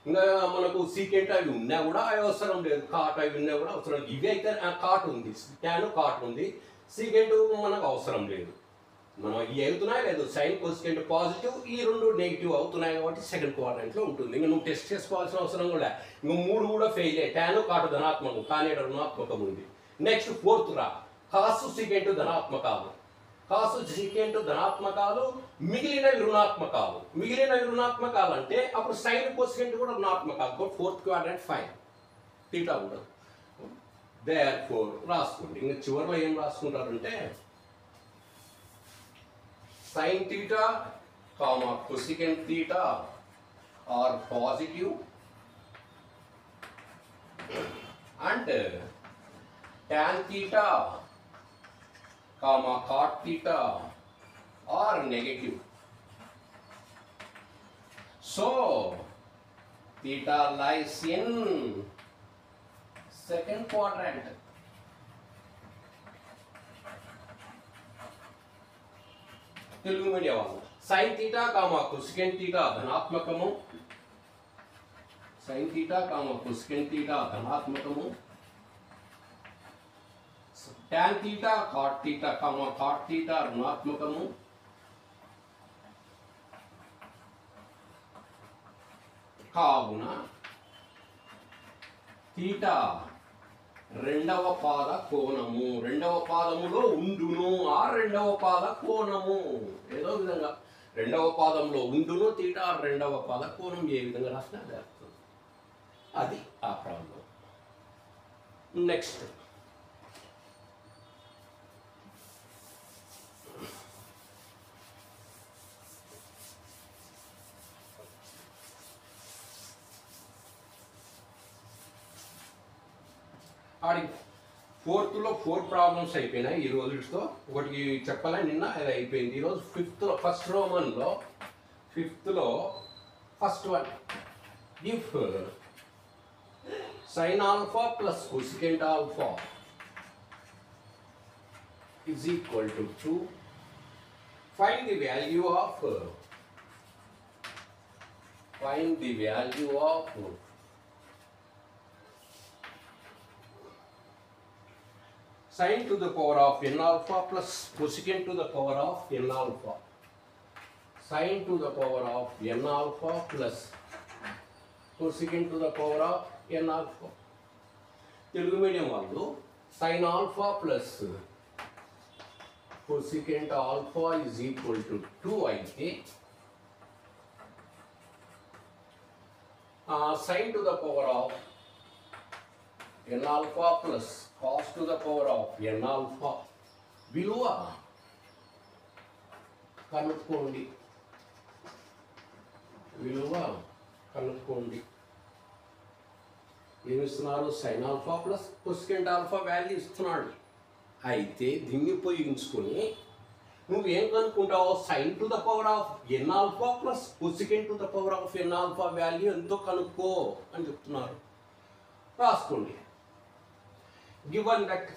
ఇంకా మనకు సీకెంట్ అవి ఉన్నా కూడా అవి అవసరం లేదు, కాట్ అవి ఉన్నా కూడా అవసరం లేదు. ఇవి అయితే కాట్ ఉంది, టాన్ కాట్ ఉంది, సీకెంట్ మనకు అవసరం లేదు. మనం ఇవి అవుతున్నాయి లేదు, సైన్ కొసికెంట్ పాజిటివ్, ఈ రెండు నెగిటివ్ అవుతున్నాయి కాబట్టి సెకండ్ క్వాడ్రాంట్లో ఉంటుంది. ఇంకా నువ్వు టెస్ట్ చేసుకోవాల్సిన అవసరం కూడా. ఇంకా 3 కూడా ఫెయిల్ అయ్యాయి. టాన్ కాటు ధనాత్మకం కానీ రుణాత్మకం ఉంది. నెక్స్ట్ ఫోర్త్ రా, కాసు సీకెంట్ ధనాత్మకాలు, కాసు సీకెంట్ ధనాత్మకాలు, మిగిలినవి రుణాత్మకాలు అంటే అప్పుడు సైన్ కొసికెంట్ కూడా రుణాత్మకాలు. ఫోర్త్ క్వాడ్రాంట్ ఫైన్, తీటా ఉండదు. దేర్ఫోర్ రాసుకోండి. ఇంకా చివరిలో ఏం రాసుకుంటారంటే sine theta comma cosecant theta are positive and tan theta comma cot theta are negative. So theta lies in second quadrant. Telugu medium వాళ్ళు sine theta comma cosecant theta ధనాత్మకము, sine theta comma cosecant theta ధనాత్మకము, tan theta cot theta comma cot theta రుణాత్మకము, కావున theta రెండవ పాద కోణము, రెండవ పాదములో ఉండును, ఆ రెండవ పాద కోణము. ఏదో విధంగా రెండవ పాదంలో ఉండును తీటా రెండవ పాద కోణం ఏ విధంగా రాసినా అది అర్థం. అది ఆ ప్రాబ్లం. నెక్స్ట్ ఆడి ఫోర్త్లో 4 ప్రాబ్లమ్స్ అయిపోయినాయి ఈ రోజుతో. ఒకటి చెప్పాలని నిన్న అది అయిపోయింది. ఈరోజు ఫస్ట్ రోమన్లో ఫిఫ్త్లో first one, if sine alpha plus cosecant alpha is equal to 2, find the value of sin to the power of n alpha plus cosecant to the power of n alpha. Sin to the power of n alpha plus cosecant to the power of n alpha. Telugu medium వాళ్ళు sin alpha plus cosecant alpha is equal to 2 అయితే sin to the power of n alpha plus cos to the power of n alpha విలువ కనుక్కోండి. విలువ కనుక్కోండి. ఏమిస్తున్నారు? Sine alpha plus cosecant alpha value ఇస్తున్నాడు. అయితే దీన్ని ఉపయోగించుకొని నువ్వేం కనుక్కుంటావు? Sine to the power of n alpha plus cosecant to the power of n alpha value ఎంతో కనుక్కో అని చెప్తున్నారు. రాసుకోండి. Given that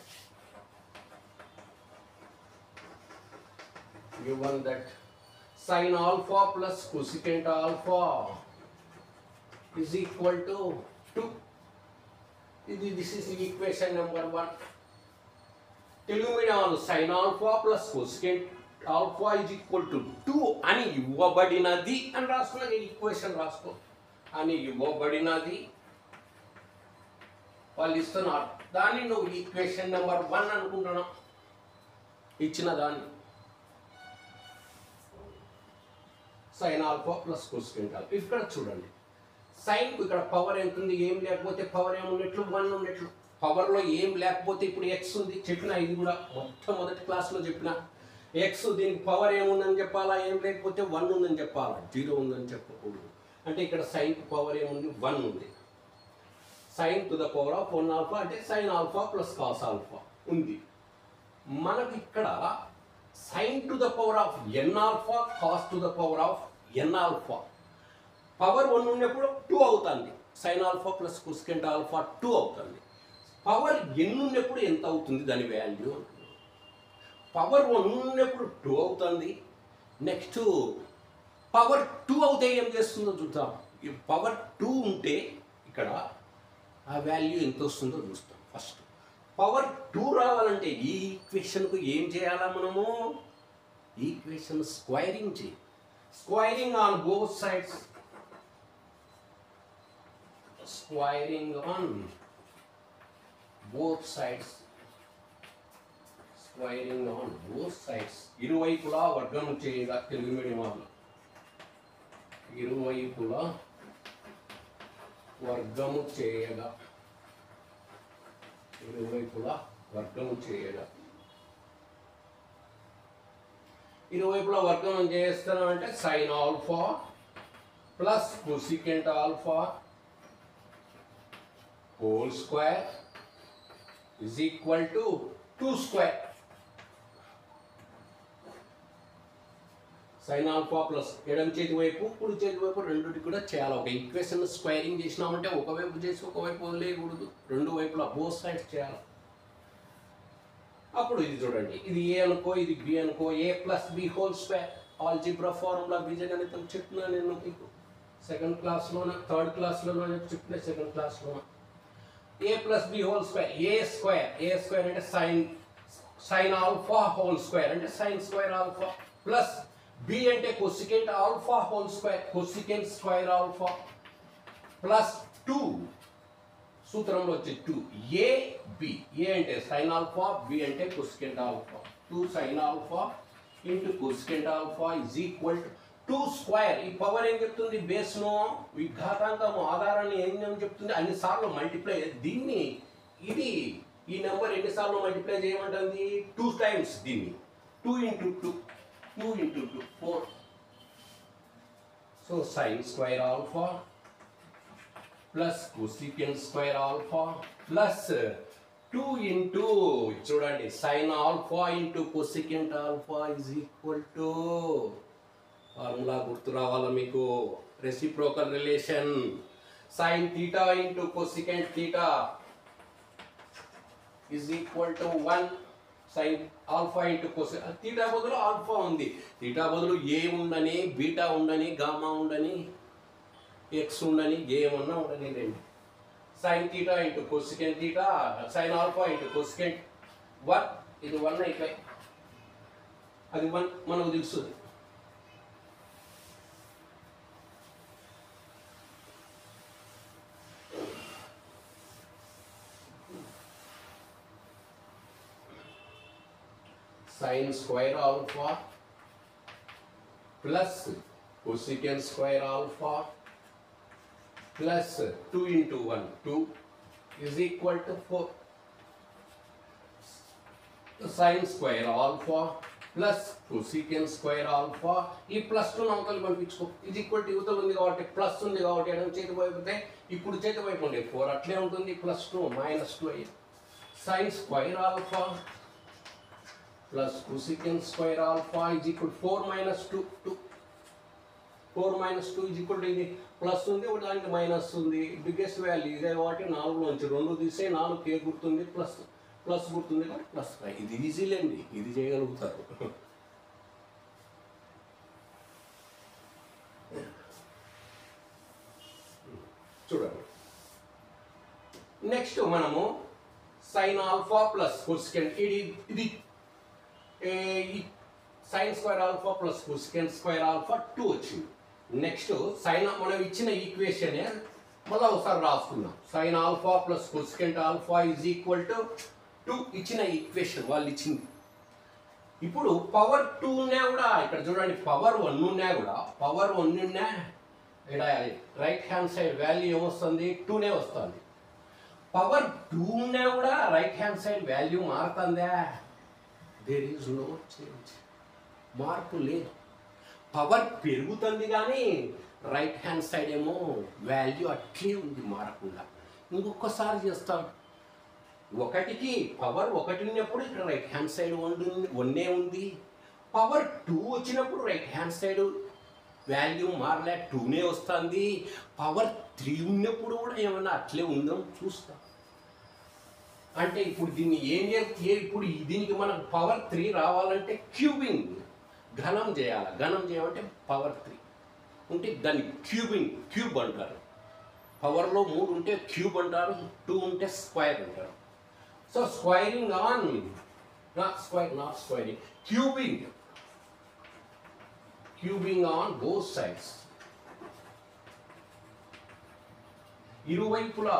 sin alpha plus cosecant alpha is equal to 2. This is equation number 1. Telugu medium sin alpha plus cosecant alpha is equal to 2 అని ఇవ్వబడినది అని రాసుకున్న equation రాసుకో. అని ఇవ్వబడినది వాళ్ళు ఇస్తున్నారు. దాన్ని నువ్వు ఈక్వేషన్ నెంబర్ 1 అనుకుంటున్నావు. ఇచ్చిన దాన్ని sign alpha plus cosecant alpha. ఇక్కడ చూడండి, సైన్ ఇక్కడ పవర్ ఎంత ఉంది? ఏం లేకపోతే పవర్ ఏమున్నట్లు? 1 ఉన్నట్లు. పవర్లో ఏం లేకపోతే ఇప్పుడు ఎక్స్ ఉంది చెప్పిన. ఇది కూడా మొట్టమొదటి క్లాస్లో చెప్పిన. ఎక్స్ దీనికి పవర్ ఏముందని చెప్పాలా? ఏం లేకపోతే 1 ఉందని చెప్పాలా? 0 ఉందని చెప్పకూడదు. అంటే ఇక్కడ సైన్ పవర్ ఏముంది? 1 ఉంది. Sine to the power of 1 alpha అంటే sine alpha plus cos alpha ఉంది. మనకి ఇక్కడ sine to the power of n alpha cos to the power of n alpha. Power 1 ఉన్నప్పుడు 2 అవుతుంది. Sine alpha plus cosecant alpha 2 అవుతుంది. Power ఎన్ ఉన్నప్పుడు ఎంత అవుతుంది దాని వాల్యూ? పవర్ 1 ఉన్నప్పుడు 2 అవుతుంది. నెక్స్ట్ పవర్ 2 అవుతే ఏం చేస్తుందో చూద్దాం. ఈ పవర్ 2 ఉంటే ఇక్కడ ఆ వాల్యూ ఎంత వస్తుందో చూస్తాం. ఫస్ట్ పవర్ 2 రావాలంటే ఈ ఈక్వేషన్కు ఏం చేయాలా? మనము ఈక్వేషన్ స్క్వైరింగ్ చేయి. Squaring on both sides. Squaring on both sides. Squaring on both sides. ఇరువైపులా వర్గం చేయగా. తెలుగు మీడియం వాళ్ళు ఇరువైపులా వర్గము చేయగా. ఇరువైపులా వర్గం చేయగా. ఇరువైపులా వర్గం చేస్తాను అంటే sine alpha plus cosecant alpha whole square is equal to 2 square. Sine alpha plus ఎడమ చేతి వైపు కుడి చేతి వైపు రెండుటి కూడా చేయాలి. ఒక ఈక్వేషన్ స్క్వైరింగ్ చేసినామంటే ఒకవైపు చేసి ఒకవైపు వదిలేయకూడదు. రెండు వైపులా బోత్ సైడ్స్ చేయాలి. అప్పుడు ఇది చూడండి, ఇది ఏ అనుకో, ఇది బి అనుకో. A plus B whole square. Algebra formula బీజగణితం చెప్పినా నేను మీకు సెకండ్ క్లాస్లోనే, థర్డ్ క్లాస్లోనే చెప్పిన, సెకండ్ క్లాస్లోనే. A plus B whole square. A square అంటే సైన్ ఆల్ఫా హోల్ స్క్వేర్ అంటే sine square alpha plus B అంటే cosecant alpha whole square cosecant square alpha plus 2 సూత్రంలో వచ్చే 2. A B. ఏ అంటే సైన్ ఆల్ఫా, బి అంటే cosecant alpha. 2 sine alpha into cosecant alpha is equal to 2 square. ఈ power ఏం చెప్తుంది? బేస్ను ఈ ఘాతాంకము ఆధారాన్ని ఏం చెప్తుంది? అన్నిసార్లు మల్టిప్లై. దీన్ని ఇది ఈ నెంబర్ ఎన్నిసార్లు మల్టిప్లై చేయమంటుంది? 2 టైమ్స్. దీన్ని 2 into 2 2 into 2 4. So sin square alpha plus cosecant square alpha plus 2 into చూడండి sin alpha into cosecant alpha is equal to formula గుర్తు రావాలా మీకు? Reciprocal relation. sin theta into cosecant theta is equal to 1. Sine alpha into cosec. Theta బదులు alpha ఉంది. Theta బదులు A ఉండని, beta ఉండని, gamma ఉండని, ఎక్స్ ఉండని, ఏమన్నా ఉండని రండి. Sine theta into cosecant theta, sine alpha into cosecant 1. ఇది 1 అయిపోయి అది 1 మనకు తెలుస్తుంది. sin square alpha plus cosecant square alpha plus 2 into 1 2 is equal to 4 sin square alpha plus cosecant square alpha ఈ ప్లస్ 2 అవతల పంపించుకో ఇది ఈక్వల్ టు యువతలు ఉంది కాబట్టి ప్లస్ ఉంది కాబట్టి ఎడమ చేతి వైపు అయితే ఇప్పుడు చేతి వైపు ఉండే 4 అట్లే ఉంటుంది ప్లస్ 2 మైనస్ 2 అయ్యి sin square alpha plus cosecant square alpha is equal to 4 minus 2 2 4 minus 2 is equal to ఇది ప్లస్ ఉంది ఒకటి దానికి మైనస్ ఉంది బిగ్గెస్ట్ వాల్యూ ఇదే కాబట్టి 4 నుంచి 2 తీసే 4 కే గుర్తుంది ప్లస్ ప్లస్ గుర్తుంది కానీ ప్లస్ ఇది ఈజీలే అండి ఇది చేయగలుగుతారు చూడండి నెక్స్ట్ మనము sin alpha plus cosecant ఇది sin square alpha plus cosecant square alpha 2 వచ్చింది నెక్స్ట్ sin మనం ఇచ్చిన ఈక్వేషన్ మళ్ళీ ఒకసారి రాసుకుందాం sin alpha plus cosecant alpha is equal to 2 ఇచ్చిన ఈక్వేషన్ వాళ్ళు ఇచ్చింది ఇప్పుడు పవర్ 2 ఉన్నా కూడా ఇక్కడ చూడండి పవర్ 1 ఉన్నా కూడా పవర్ 1 ఉన్నా ఇక్కడ రైట్ హ్యాండ్ సైడ్ వాల్యూ ఏమొస్తుంది 2నే వస్తుంది పవర్ 2 ఉన్నా కూడా రైట్ హ్యాండ్ సైడ్ వాల్యూ మారుతుందా దేర్ ఈజ్ నో చేంజ్ మార్పు లేదు పవర్ పెరుగుతుంది కానీ రైట్ హ్యాండ్ సైడ్ ఏమో వాల్యూ అట్లే ఉంది మారకుండా ఇంకొకసారి చేస్తాం ఒకటికి పవర్ 1 ఉన్నప్పుడు ఇక్కడ రైట్ హ్యాండ్ సైడ్ 1 ఉంది పవర్ 2 వచ్చినప్పుడు రైట్ హ్యాండ్ సైడ్ వాల్యూ మారలే 2నే వస్తుంది పవర్ 3 ఉన్నప్పుడు కూడా ఏమన్నా అట్లే ఉందాం చూస్తాం అంటే ఇప్పుడు దీన్ని ఏం చేస్తే ఇప్పుడు దీనికి మనకు పవర్ 3 రావాలంటే క్యూబింగ్ ఘనం చేయాలి ఘనం చేయాలంటే పవర్ 3 ఉంటే దాన్ని క్యూబ్ అంటారు పవర్లో 3 ఉంటే క్యూబ్ అంటారు 2 ఉంటే స్క్వేర్ అంటారు so squaring on not squaring cubing on both sides ఇరువైపులా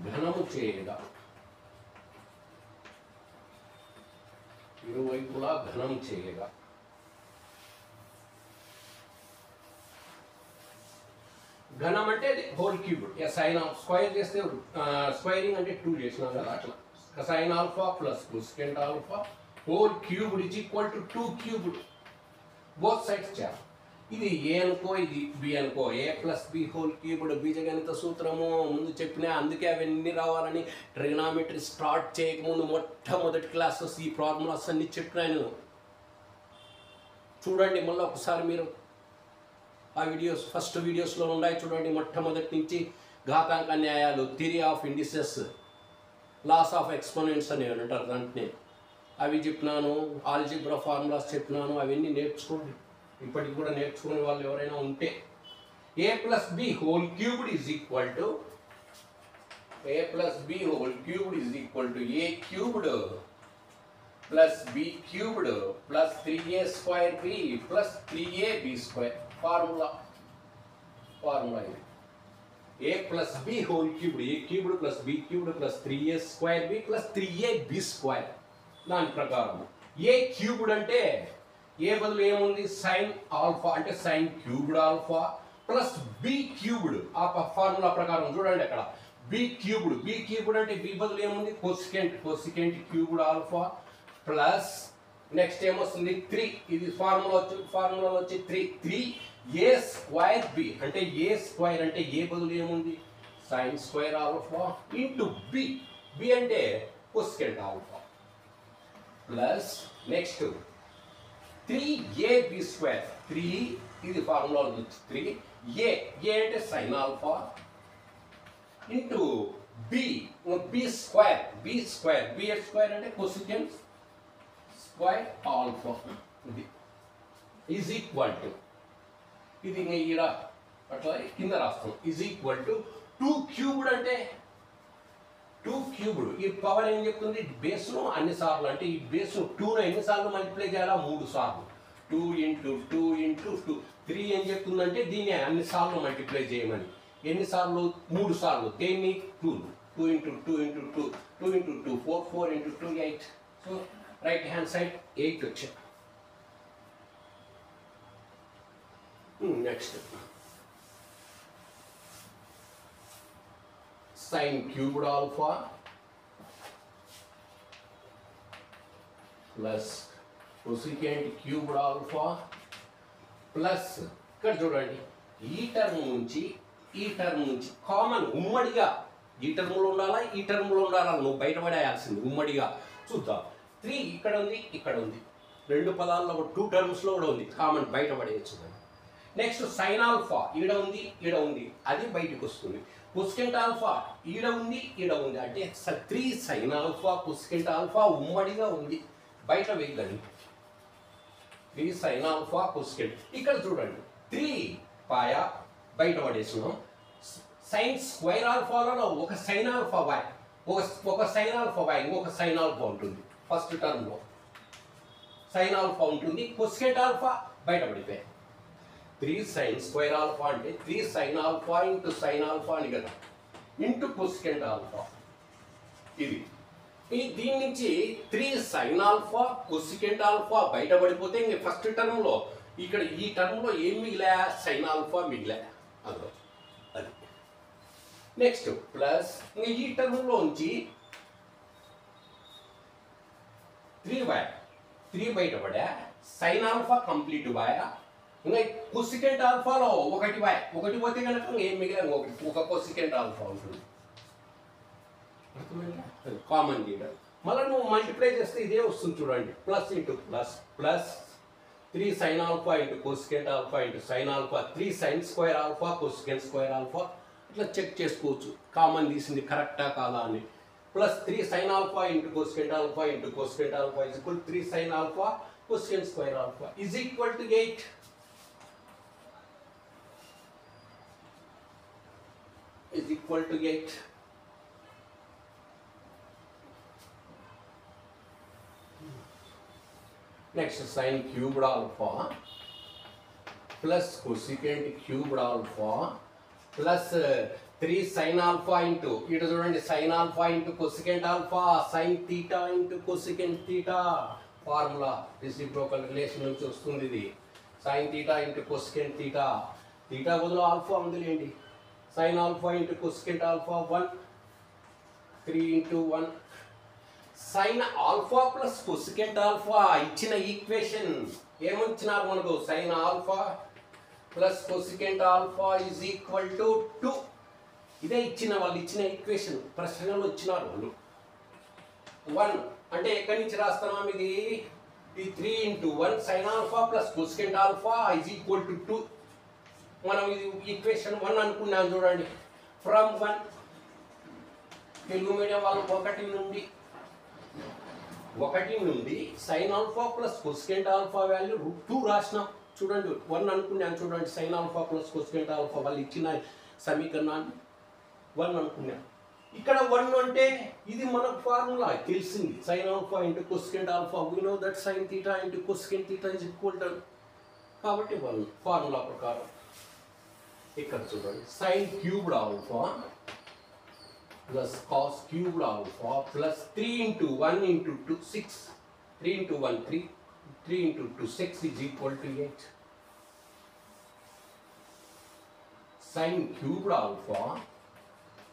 ఘనము చేయగా ఇరువైపులా ఘనం చేయగా ఘనం అంటే హోల్ క్యూబ్ సైన్ స్క్వైర్ చేస్తే స్క్వైరింగ్ అంటే 2 చేసినాం కదా అట్లా sine alpha plus cosecant alpha whole cubed is equal to 2 cubed both sides చేయాలి ఇది ఏ అనుకో ఇది బి అనుకో A plus B whole cubed బీజగణిత సూత్రము ముందు చెప్పినా అందుకే అవన్నీ రావాలని ట్రిగ్నామెట్రీ స్టార్ట్ చేయకముందు మొట్టమొదటి క్లాసెస్ ఈ ఫార్ములాస్ అన్ని చెప్పినాను చూడండి మళ్ళీ ఒకసారి మీరు ఆ వీడియోస్ ఫస్ట్ వీడియోస్లో ఉన్నాయి చూడండి మొట్టమొదటి నుంచి ఘాతాంక న్యాయాలు theory of indices laws of exponents అని అంటారు దాంట్లో అవి చెప్పినాను ఆల్జిబ్రా ఫార్ములాస్ చెప్పినాను అవన్నీ నేర్చుకోండి ఇప్పటికి కూడా నేర్చుకునే వాళ్ళు ఎవరైనా ఉంటే A plus B whole cubed is equal to A plus B whole cubed is equal to A cubed plus B cubed plus 3a square B plus 3ab square formula ఇది A plus B whole cubed A cubed plus B cubed plus 3a square B plus 3ab square దాని ప్రకారం A cubed అంటే A బదులు ఏముంది sine alpha అంటే sine cubed alpha plus B cubed ఆ formula ప్రకారం చూడండి అక్కడ బి క్యూబ్డ్ అంటే బి బదులు ఏముంది cosecant cubed alpha plus next ఏమొస్తుంది 3 ఇది ఫార్ములా వచ్చి 3 ఏ స్క్వేర్ బి అంటే ఏ స్క్వేర్ అంటే ఏ బదులు ఏముంది sine square alpha into B అంటే cosecant alpha plus next 3ab square 3 ఇది ఫార్ములా వచ్చి 3 ఏ అంటే sine alpha into B square అంటే కోసికెంట్ స్క్వేర్ ఆల్ఫా ఇది ఈజ్ ఈక్వల్ టు ఇది ఇక్కడ అట్లా కింద రాస్తాం ఈజ్ ఈక్వల్ టు 2 క్యూబ్డ్ అంటే 2 క్యూబ్డ్ ఈ పవర్ ఏం చెప్తుంది బేస్ను అన్ని సార్లు అంటే ఈ బేస్ 2ను ఎన్నిసార్లు మల్టిప్లై చేయాలా 3 సార్లు 2 ఇంటూ 2 ఇంటూ 2 3 ఏం చెప్తుందంటే దీన్ని అన్ని సార్లు మల్టిప్లై చేయమని ఎన్నిసార్లు 3 సార్లు దేన్ని 2 into 2 into 2 2 into 2 4 into 2 8 so right hand side 8 వచ్చింది next sine cubed alpha plus cosecant cubed alpha plus ఇక్కడ చూడండి ఈ టర్మ్ నుంచి కామన్ ఉమ్మడిగా ఈ టర్మ్లో ఉండాలా ఈ టర్మ్లో ఉండాలా నువ్వు బయటపడేయాల్సింది ఉమ్మడిగా చూద్దాం. 3 ఇక్కడ ఉంది ఇక్కడ ఉంది, రెండు పదాల్లో 2 టర్మ్స్లో కూడా ఉంది, కామన్ బయటపడేయచ్చు. నెక్స్ట్ సైన్ ఆల్ఫా ఈడ ఉంది అది బయటకు వస్తుంది. కొసికెంట్ ఆల్ఫా ఈడ ఉంది అంటే 3 సైన్ ఆల్ఫా కొసికెంట్ ఆల్ఫా ఉమ్మడిగా ఉంది, బయట వేయదని 3 సైన్ ఆల్ఫా కొసికెంట్. ఇక్కడ చూడండి 3 పాయ బయట పడేసినాం. సైన్ స్క్వేర్ ఆల్ఫాలో ఒక సైన్ ఆల్ఫా బాయ్ ఒక సైన్ ఆల్ఫా బాయ్ ఇంకొక సైన్ ఆల్ఫా ఉంటుంది. ఫస్ట్ టర్మ్లో సైన్ ఆల్ఫా ఉంటుంది, కొసికెంట్ ఆల్ఫా బయట పడిపోయాయి. 3 సైన్ స్క్వేర్ ఆల్ఫా అంటే 3 sine alpha into sine alpha అని కదా, ఇంటూ కొసికెంట్ ఆల్ఫా. ఇది దీని నుంచి 3 సైన్ ఆల్ఫా కొసికెంట్ ఆల్ఫా బయటపడిపోతే ఇంక ఫస్ట్ టర్మ్లో ఇక్కడ ఈ టర్మ్లో ఏం మిగిలా, సైన్ ఆల్ఫా మిగిలా. అది నెక్స్ట్ ప్లస్ ఈ టర్మ్లోంచి 3 బయటపడా, సైన్ ఆల్ఫా కంప్లీట్ బాయా, ఇంకా కొసికెంట్ ఆల్ఫాలో ఒకటి పోతే కనుక ఏం మిగిలిన ఒక కొసికెంట్ ఆల్ఫా ఉంటుంది. కామన్ లీడర్ మళ్ళీ నువ్వు మల్టిప్లై చేస్తే ఇదే వస్తుంది చూడండి, plus into plus plus 3 sine alpha into cosecant alpha into sine alpha 3 sine square alpha cosecant square alpha. ఇట్లా చెక్ చేసుకోవచ్చు కామన్ తీసింది కరెక్టా కాదా అని. Plus 3 sine alpha into cosecant alpha into cosecant alpha is equal 3 sine alpha cosecant square alpha is equal to 8. is equal to 8. Next sin cubed alpha plus cosecant cubed alpha plus 3 sin alpha into it is only sin alpha into cosecant alpha sin theta into cosecant theta formula reciprocal relation నుంచి వస్తుంది ఇది. sin theta into cosecant theta theta బదులు alpha ఉందిలేండి. sin alpha into cosecant alpha 1 3 into 1 sin alpha plus cosecant alpha ఇచ్చిన equation ఏమొచ్చినారు మనకు sin alpha plus cosecant alpha is equal to 2. ఇదే వాళ్ళు ఇచ్చిన ఈక్వేషన్ ప్రశ్నలో ఇచ్చినారు వాళ్ళు. 1 అంటే ఎక్కడి నుంచి రాస్తున్నాం ఇది 3 into 1 sin alpha plus cosecant alpha is equal to 2. మనం ఇది ఈక్వేషన్ 1 అనుకున్నాం చూడండి. ఫ్రమ్ 1 తెలుగు మీడియం వాళ్ళు 1 నుండి sine alpha plus cosecant alpha value √2 రాసినాం చూడండి. 1 అనుకున్నాం చూడండి, sine alpha plus cosecant alpha వాళ్ళు ఇచ్చిన సమీకరణాన్ని 1 అనుకున్నాం. ఇక్కడ 1 అంటే ఇది మనకు ఫార్ములా తెలిసింది, sine alpha into cosecant alpha. We know that sine theta into cosecant theta is equal to, కాబట్టి 1 ఫార్ములా ప్రకారం. ఇక్కడ చూడండి sine cubed alpha plus cos cubed alpha plus 3 into 1 into 2 6 3 into 1 3 3 into 2 6 is equal to 8. Sin cubed alpha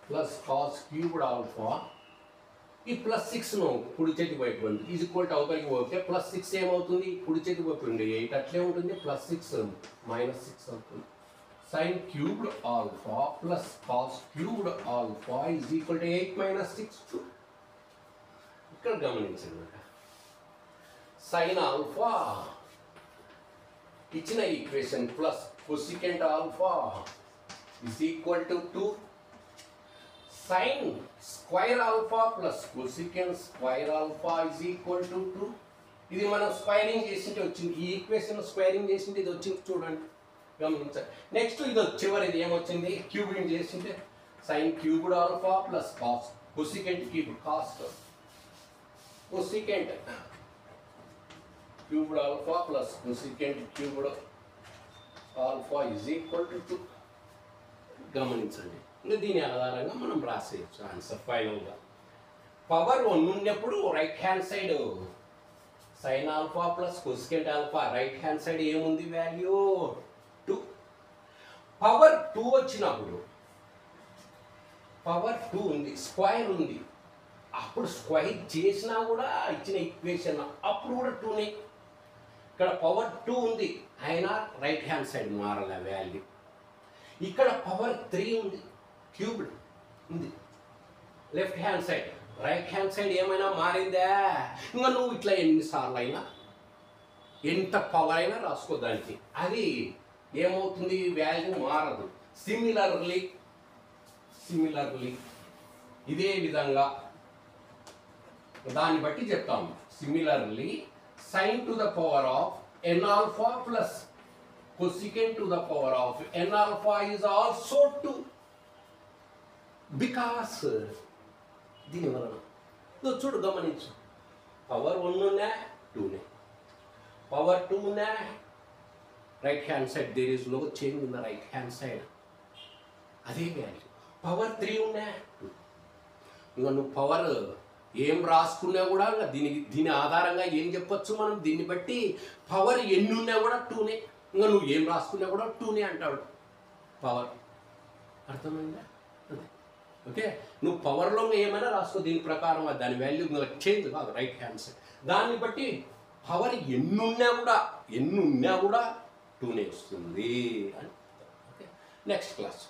plus cos cubed alpha ఈ plus 6 ను కుడి చేతి వైపు ఉంది ఈజ్ ఈక్వల్ టు అవతలికి పోతే ప్లస్ 6 ఏమవుతుంది, కుడి చేతి వైపు ఉంది 8 అట్లే ఉంటుంది, ప్లస్ 6 మైనస్ 6 అవుతుంది. sin cubed alpha plus cos cubed alpha is equal to 8 minus 6. ఇక్కడ గమనించండి, sin alpha ఇచ్చిన equation plus cosecant alpha is equal to 2. sin square alpha plus cosecant square alpha is equal to 2. ఇది మనం squaring చేసింటే వచ్చింది, ఈ equation squaring చేసింటే ఇది వచ్చింది చూడండి, గమనించండి. నెక్స్ట్ ఇది చివరిది ఏమొచ్చింది, క్యూబింగ్ చేసింటే sine cubed alpha plus cos cosecant cube cos cosecant cubed alpha plus cosecant cubed alpha is equal to 2. గమనించండి, ఇంకా దీని ఆధారంగా మనం రాసేయచ్చు ఆన్సర్ ఫైనల్గా. పవర్ 1 ఉన్నప్పుడు right hand side sine alpha plus cosecant alpha right hand side ఏముంది value 2. Power 2 వచ్చినప్పుడు power 2 ఉంది, స్క్వైర్ ఉంది, అప్పుడు స్క్వైర్ చేసినా కూడా ఇచ్చిన ఈక్వేషన్ అప్పుడు కూడా 2నే. ఇక్కడ పవర్ 2 ఉంది అయినా రైట్ హ్యాండ్ సైడ్ మారాల వాల్యూ. ఇక్కడ పవర్ 3 ఉంది, క్యూబ్డ్ ఉంది left hand side, right hand side ఏమైనా మారిందా? ఇంకా నువ్వు ఇట్లా ఎన్నిసార్లు అయినా ఎంత పవర్ అయినా రాసుకో దానికి, అది ఏమవుతుంది? వాల్యూ మారదు. సిమిలర్లీ ఇదే విధంగా దాన్ని బట్టి చెప్తాము. Similarly sine to the power of n alpha plus cosecant to the power of n alpha is also 2 because దీని వలన చూడు గమనించు, పవర్ 1 ఉన్నా 2నే, పవర్ 2 ఉన్నా right hand side there is no change in the right hand side, అదే value. Power 3 ఉన్నా 2. ఇంకా నువ్వు పవర్ ఏం రాసుకున్నా కూడా దీని ఆధారంగా ఏం చెప్పొచ్చు మనం? దీన్ని బట్టి పవర్ ఎన్ని ఉన్నా కూడా 2నే. ఇంకా నువ్వు ఏం రాసుకున్నా కూడా 2నే అంటాడు పవర్. అర్థమైందా? ఓకే, నువ్వు పవర్లో ఏమైనా రాసుకో దీని ప్రకారం, దాని వాల్యూ చేంజ్ కాదు రైట్ హ్యాండ్ సైడ్. దాన్ని బట్టి పవర్ ఎన్నున్నా కూడా 2నే వస్తుంది అని. Okay, next class.